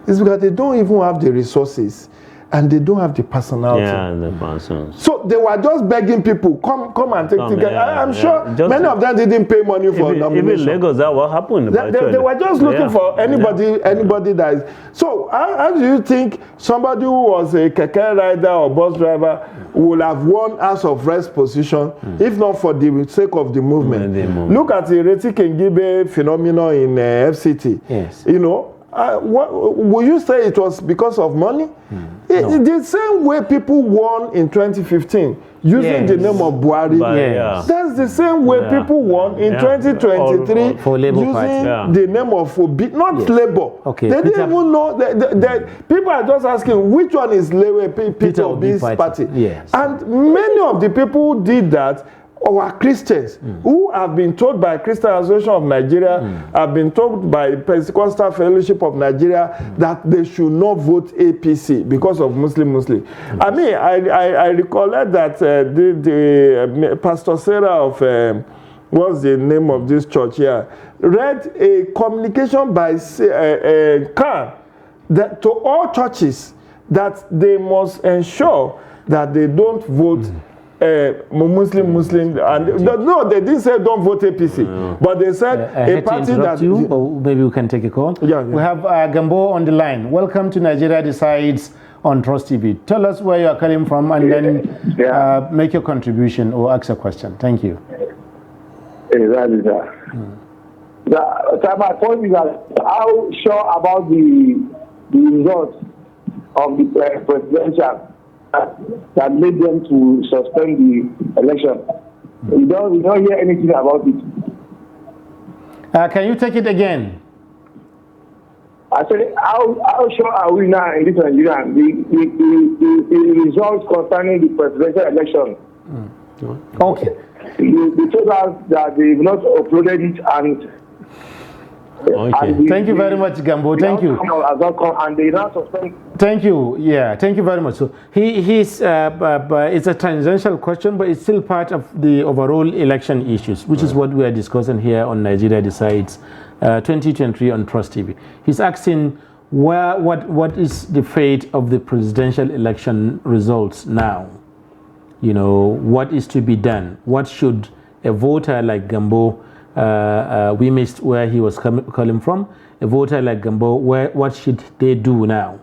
is because they don't even have the resources and they don't have the personality. Yeah, the persons. So they were just begging people, come and take tickets. I'm sure many of them didn't pay money for nomination. Even Lagos, that what happened. They were just looking for anybody that is. So how do you think somebody who was a keke rider or bus driver would have won House of Rest position if not for the sake of the movement? Look at the Reti Kengibe phenomenon in FCT. Yes. You know, will you say it was because of money? The same way people won in 2015 using the name of Buhari. That's the same way people won in 2023 for Labour using Party. the name of Obi, not Labour. Okay. They didn't even know. People are just asking which one is Peter Obi's party. Yes. And many of the people who did that are Christians who have been told by Christian Association of Nigeria, have been told by Pentecostal Fellowship of Nigeria that they should not vote APC because of Muslim. I mean, I recollect that the Pastor Sarah of what's the name of this church here read a communication by Khan that to all churches that they must ensure that they don't vote Muslim, and no, they didn't say don't vote APC, but they said a party that you, or maybe we can take a call. Yeah. We have Gambo on the line. Welcome to Nigeria Decides on Trust TV. Tell us where you are calling from, and then make your contribution or ask a question. Thank you. Exactly. My point is that how sure about the results of the presidential that led them to suspend the election. We don't hear anything about it. Can you take it again? I said, how sure are we now in this Nigeria? The results concerning the presidential election. Okay. They told us that they've not uploaded it and. Okay. Thank you very much, Gambo. Thank you. And they now suspend. Thank you. Yeah, thank you very much. So it's a tangential question, but it's still part of the overall election issues, which is what we are discussing here on Nigeria Decides 2023 on Trust TV. He's asking what is the fate of the presidential election results now? You know, what is to be done? What should a voter like Gambo, we missed where he was calling from, a voter like Gambo, what should they do now?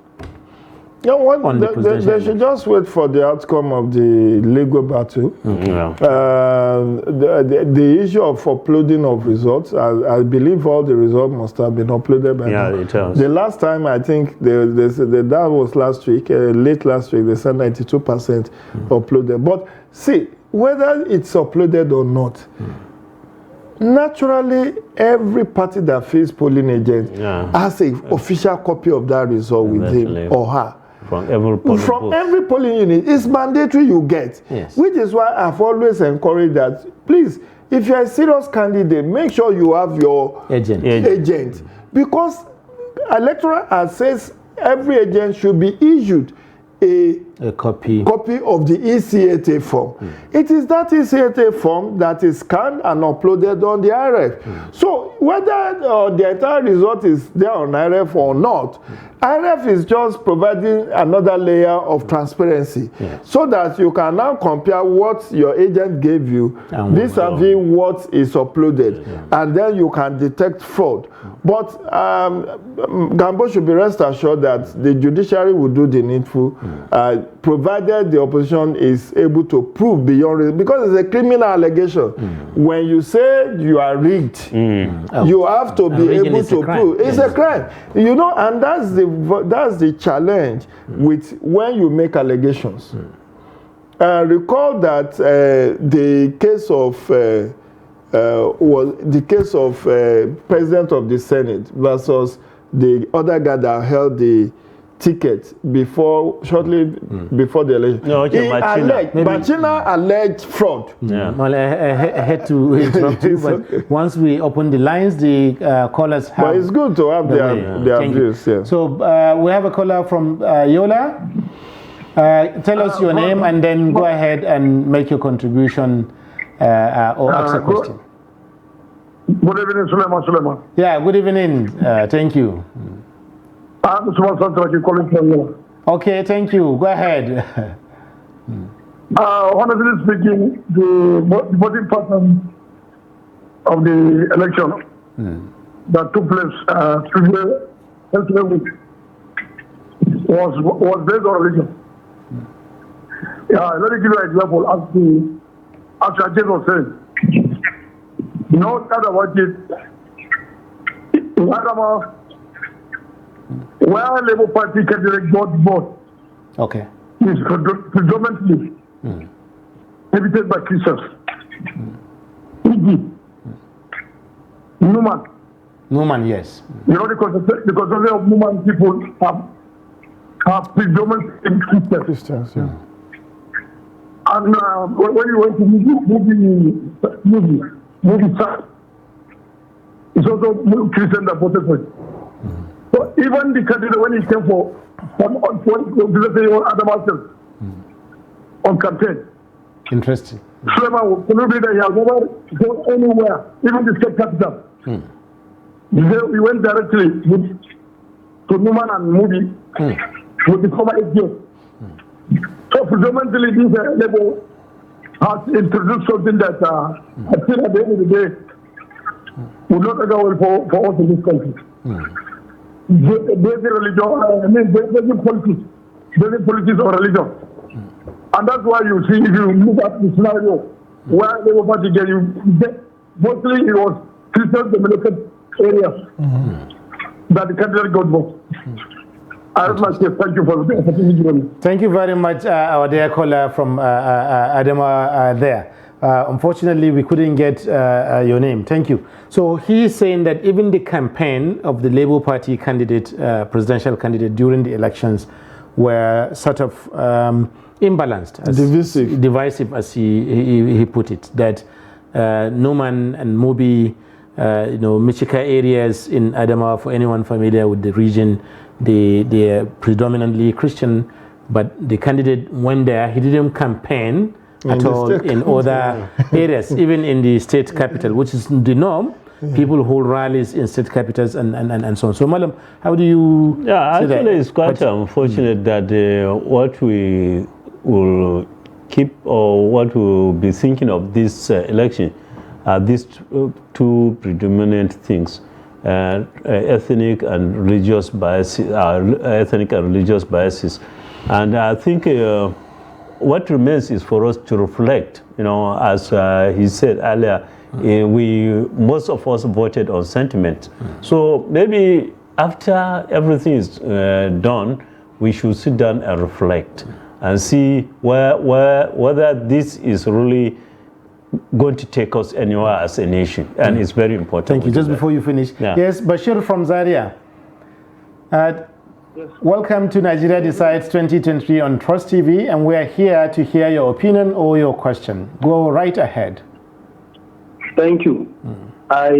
Yeah, they should just wait for the outcome of the legal battle. The issue of uploading of results, I believe all the results must have been uploaded by now. It has. The last time, I think, that was last week, late last week, they said 92% uploaded. But see, whether it's uploaded or not, naturally, every party that faces polling agent has an official copy of that result with him or her. From every polling unit. It's mandatory you get. Yes. Which is why I've always encouraged that, please, if you're a serious candidate, make sure you have your agent. Because Electoral Act says every agent should be issued a copy of the ECAT form. It is that ECAT form that is scanned and uploaded on the IRF. So whether the entire result is there on IRF or not, IRF is just providing another layer of transparency so that you can now compare what your agent gave you vis-a-vis what is uploaded, and then you can detect fraud. But Gambo should be rest assured that the judiciary will do the needful, provided the opposition is able to prove beyond it, because it's a criminal allegation. When you say you are rigged, you have to be able to prove it's a crime. You know, and that's the challenge with when you make allegations. Recall that the case of was the case of President of the Senate versus the other guy that held the ticket shortly before the election. No, okay, Bachina alleged fraud. Well, I had to interrupt you, but once we open the lines, the callers have. But it's good to have their views. Yeah. So we have a caller from Yola. Tell us your name and then go ahead and make your contribution or ask a question. Good evening, Suleiman. Yeah, good evening. Thank you. I'm calling from. Okay, thank you. Go ahead. Honestly speaking, the voting pattern of the election that took place yesterday week was based on religion. Let me give you an example. As Ajay was saying, no doubt about it. In Adama, where Labour Party candidate got vote, okay, is predominantly habited by Christians. Numan, yes. You know, because of Numan people have predominantly Christians. Yeah. And when you went to movie side, it's also Christian that voted for it. So even the candidate, when he came for on campaign. Interesting. Suleiman will be that he has never gone anywhere, even the state capital. We went directly to Numan and Moody with the former AGO. So predominantly this Labour has introduced something that I think at the end of the day would not go well for us in this country. Basic religion, basic politics or religion. And that's why you see, if you look at the scenario where Labour Party mostly it was Christian dominated areas that the candidate got vote. I would like to thank you for the opportunity. Thank you very much, our dear caller from Adama there. Unfortunately, we couldn't get your name. Thank you. So he is saying that even the campaign of the Labour Party candidate, presidential candidate during the elections were sort of imbalanced, divisive as he put it. That Numan and Mobi, Michika areas in Adamawa, for anyone familiar with the region, they are predominantly Christian, but the candidate went there, he didn't campaign at all in other areas, even in the state capital, which is the norm. People hold rallies in state capitals and so on. So, Malam, how do you say actually that? It's quite unfortunate that what we will keep or what we will be thinking of this election are these two predominant things. Ethnic and religious biases, and I think what remains is for us to reflect. As he said earlier, most of us voted on sentiment. So maybe after everything is done, we should sit down and reflect and see whether this is really going to take us anywhere as a nation, and it's very important. Thank you. Just before you finish, yes, Bashir from Zaria. Yes. Welcome to Nigeria Decides 2023 on Trust TV, and we are here to hear your opinion or your question. Go right ahead. Thank you. I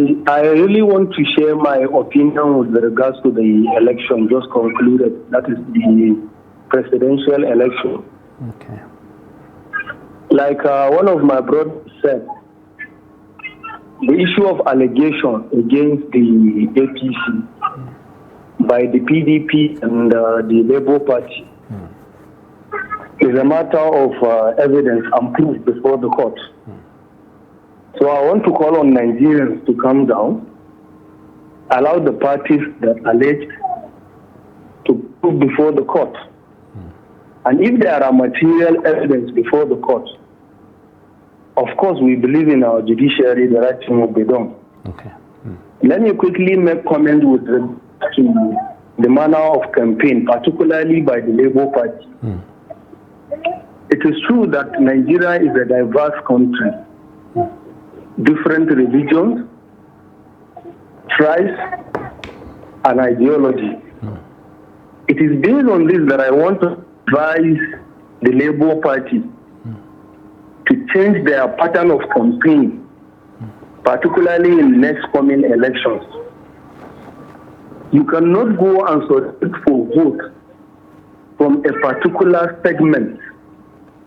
really want to share my opinion with regards to the election just concluded. That is the presidential election. Okay. Like one of my brothers said, the issue of allegation against the APC by the PDP and the Labour Party is a matter of evidence and proof before the court. So I want to call on Nigerians to calm down, allow the parties that allege to prove before the court. And if there are material evidence before the court, of course, we believe in our judiciary, the right thing will be done. Okay. Let me quickly make comment with regard to the manner of campaign, particularly by the Labour Party. It is true that Nigeria is a diverse country. Different religions, tribes, and ideology. It is based on this that I want to advise the Labour Party to change their pattern of campaign, particularly in next coming elections. You cannot go and solicit for vote from on a particular segment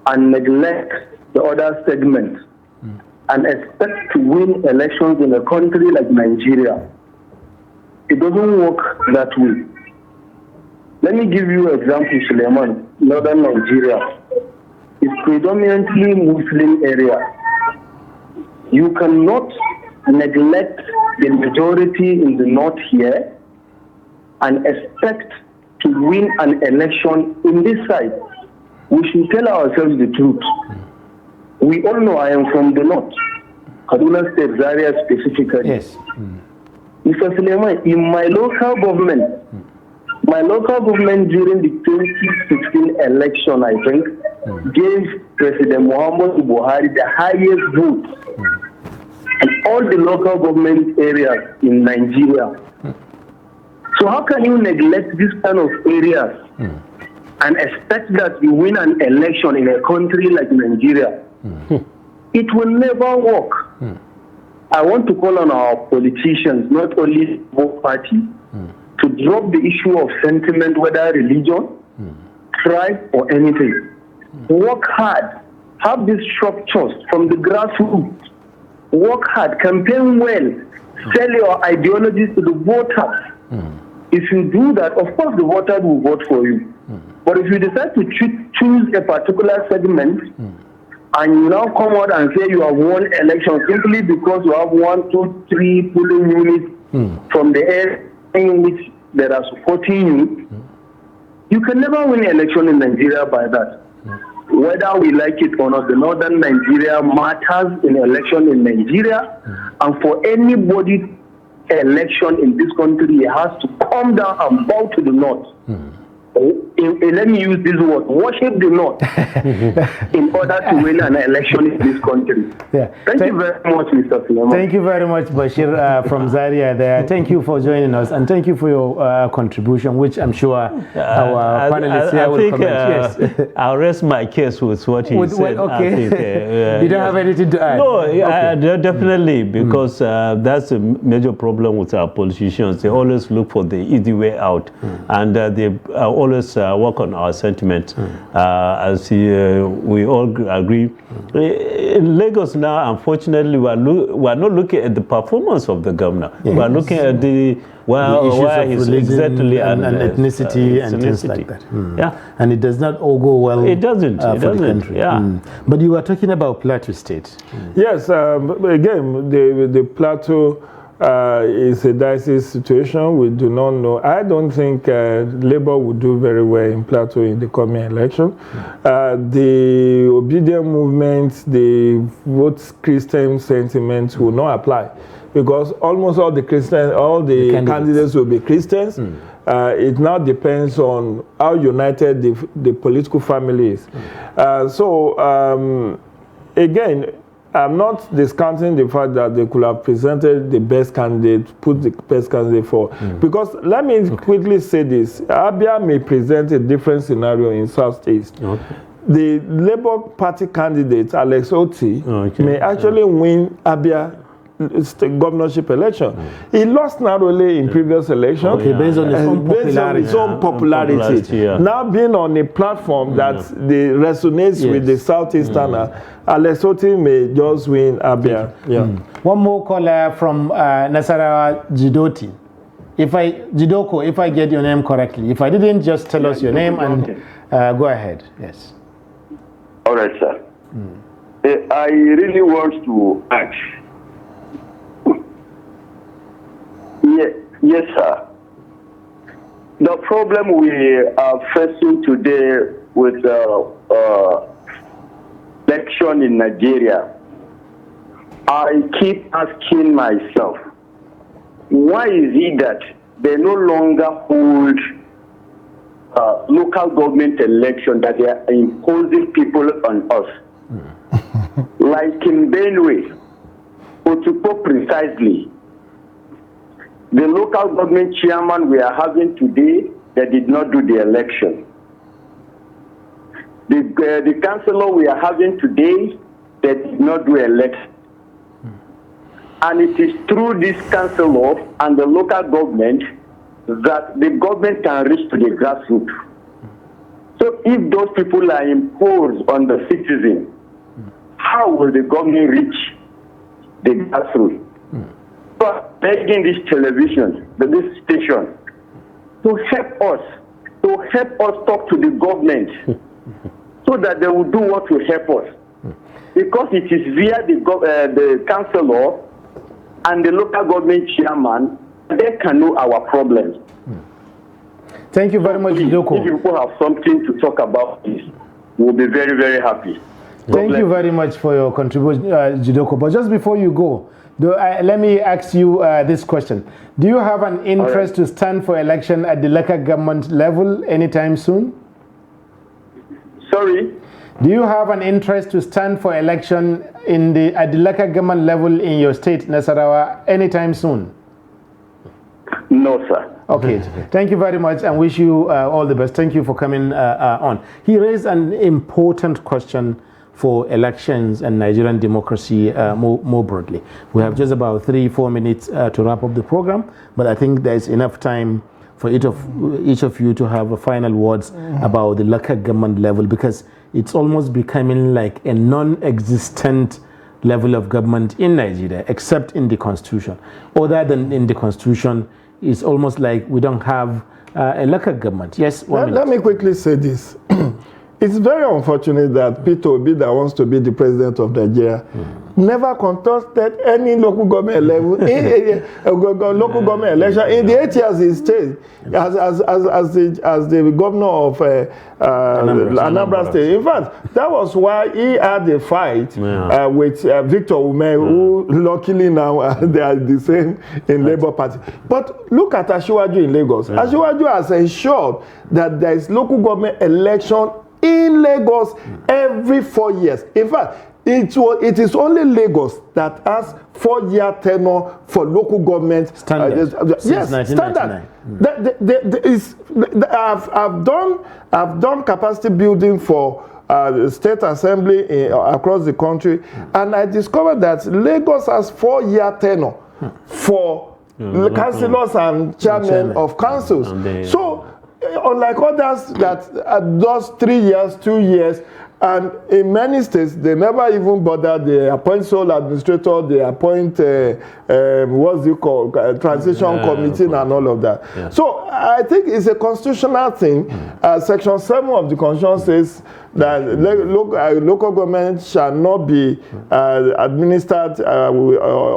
and neglect the other segment and expect to win elections in a country like Nigeria, it doesn't work that way. Let me give you an example, Suleiman. Northern Nigeria is predominantly Muslim area. You cannot neglect the majority in the north here and expect to win an election in this side. We should tell ourselves the truth. We all know I am from the north, Kaduna State, Zaria specifically. Yes. Mr. Suleiman, in my local government during the 2016 election, I think, gave President Muhammadu Buhari the highest vote in all the local government areas in Nigeria. So how can you neglect this kind of areas and expect that you win an election in a country like Nigeria? It will never work. I want to call on our politicians, not only both parties, to drop the issue of sentiment, whether religion, tribe, or anything. Work hard. Have these structures from the grassroots. Work hard. Campaign well. Sell your ideologies to the voters. If you do that, of course the voters will vote for you. But if you decide to choose a particular segment, and you now come out and say you have won election simply because you have 1, 2, 3 polling units from the area in which there are supporting you, you can never win an election in Nigeria by that. Whether we like it or not, the northern Nigeria matters in election in Nigeria, and for anybody election in this country, it has to come down and bow to the north. Let me use this word, worship the north in order to win an election in this country. Thank you very much, Mr. Suleiman. Thank you very much, Bashir from Zaria there. Thank you for joining us, and thank you for your contribution, which I'm sure our panelists here will comment. Yes. I'll rest my case with what he said. Okay. You don't have anything to add? No, definitely, because that's a major problem with our politicians. They always look for the easy way out, and they always work on our sentiment. As we all agree, in Lagos now, unfortunately, we are not looking at the performance of the governor. We are looking at the issues of religion and ethnicity and things like that. Yeah, and it does not all go well. It doesn't. For the country. Yeah. But you were talking about Plateau State. Yes. Again, the Plateau is a dicey situation. We do not know. I don't think Labour will do very well in Plateau in the coming election. The obedient movement, the vote Christian sentiments will not apply, because almost all the candidates will be Christians. It now depends on how united the political family is. Again, I'm not discounting the fact that they could have presented the best candidate, put the best candidate forward. Because let me quickly say this. Abia may present a different scenario in Southeast. The Labour Party candidate, Alex Oti, may actually win Abia governorship election. He lost narrowly in previous election based on his own popularity. Now being on a platform that resonates with the Southeasterner, Alex Oti may just win Abia. One more caller from Nasarawa, Jidoti. If I get your name correctly. If I didn't, just tell us your name and go ahead. Yes. All right, sir. I really want to ask. Yes, sir. The problem we are facing today with election in Nigeria, I keep asking myself, why is it that they no longer hold local government election, that they are imposing people on us? Like in Benue, Otukpo precisely, the local government chairman we are having today, they did not do the election. The councillor we are having today, they did not do election. And it is through this councillor and the local government that the government can reach to the grassroots. So if those people are imposed on the citizen, how will the government reach the grassroots? So begging this television, this station, to help us talk to the government so that they will do what will help us. Because it is via the councillor and the local government chairman, they can know our problems. Thank you very much, Jidoko. If people have something to talk about this, we'll be very, very happy. Thank you very much for your contribution, Jidoko. But just before you go, let me ask you this question. Do you have an interest to stand for election at the local government level anytime soon? Sorry? Do you have an interest to stand for election at the local government level in your state, Nasarawa, anytime soon? No, sir. Okay. Thank you very much and wish you all the best. Thank you for coming on. He raised an important question for elections and Nigerian democracy more broadly. We have just about 3-4 minutes to wrap up the program, but I think there's enough time for each of you to have a final words about the local government level, because it's almost becoming like a non-existent level of government in Nigeria, except in the constitution. Other than in the constitution, it's almost like we don't have a local government. Yes, let me quickly say this. It's very unfortunate that Peter Obi, that wants to be the president of Nigeria, never contested any local government level, local government election in the 8 years he stayed as the governor of Anambra State. In fact, that was why he had a fight with Victor Ume, who luckily now they are the same in Labour Party. But look at Asiwaju in Lagos. Asiwaju has ensured that there is local government election in Lagos every 4 years. In fact, it is only Lagos that has 4-year tenure for local government. Standard. Yes, standard. I've done capacity building for the state assembly across the country, and I discovered that Lagos has 4-year tenure for councillors and chairmen of councils. So, unlike others that does 3 years, 2 years, and in many states they never even bother. They appoint sole administrator, they appoint what's it called, transition committee and all of that. Yeah. So I think it's a constitutional thing. Section 7 of the Constitution says that local government shall not be administered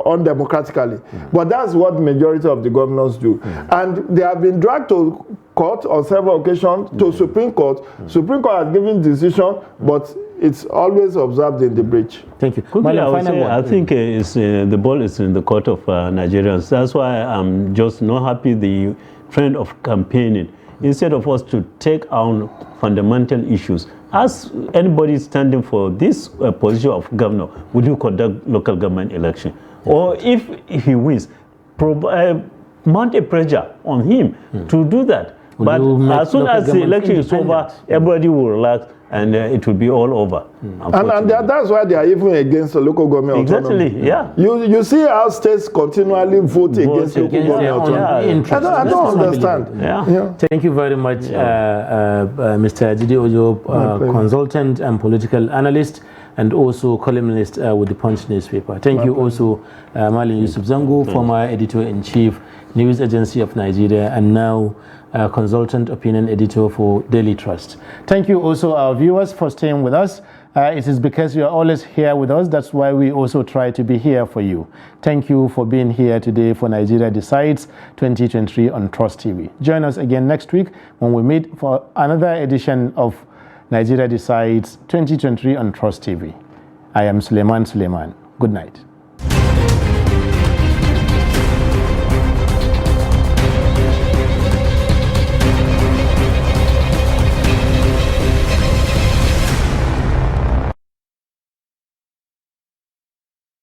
undemocratically. But that's what the majority of the governors do. And they have been dragged to court on several occasions, to Supreme Court. Supreme Court has given decision, but it's always observed in the breach. Thank you. Quickly, I think the ball is in the court of Nigerians. That's why I'm just not happy the trend of campaigning. Instead of us to take on fundamental issues, as anybody standing for this position of governor, would you conduct local government election? Or if he wins, mount a pressure on him to do that. But as soon as the election is over, everybody will relax and it will be all over. And that's why they are even against the local government autonomy. Exactly, yeah. You see how states continually vote against local government autonomy. I don't understand. Yeah. Thank you very much, Mr. Jide Ojo, consultant and political analyst, and also columnist with the Punch newspaper. Thank you also, Malin Yusuf Zango, former editor-in-chief, News Agency of Nigeria, and now consultant opinion editor for Daily Trust. Thank you also our viewers for staying with us. It is because you are always here with us. That's why we also try to be here for you. Thank you for being here today for Nigeria Decides 2023 on Trust TV. Join us again next week when we meet for another edition of Nigeria Decides 2023 on Trust TV. I am Suleiman. Good night.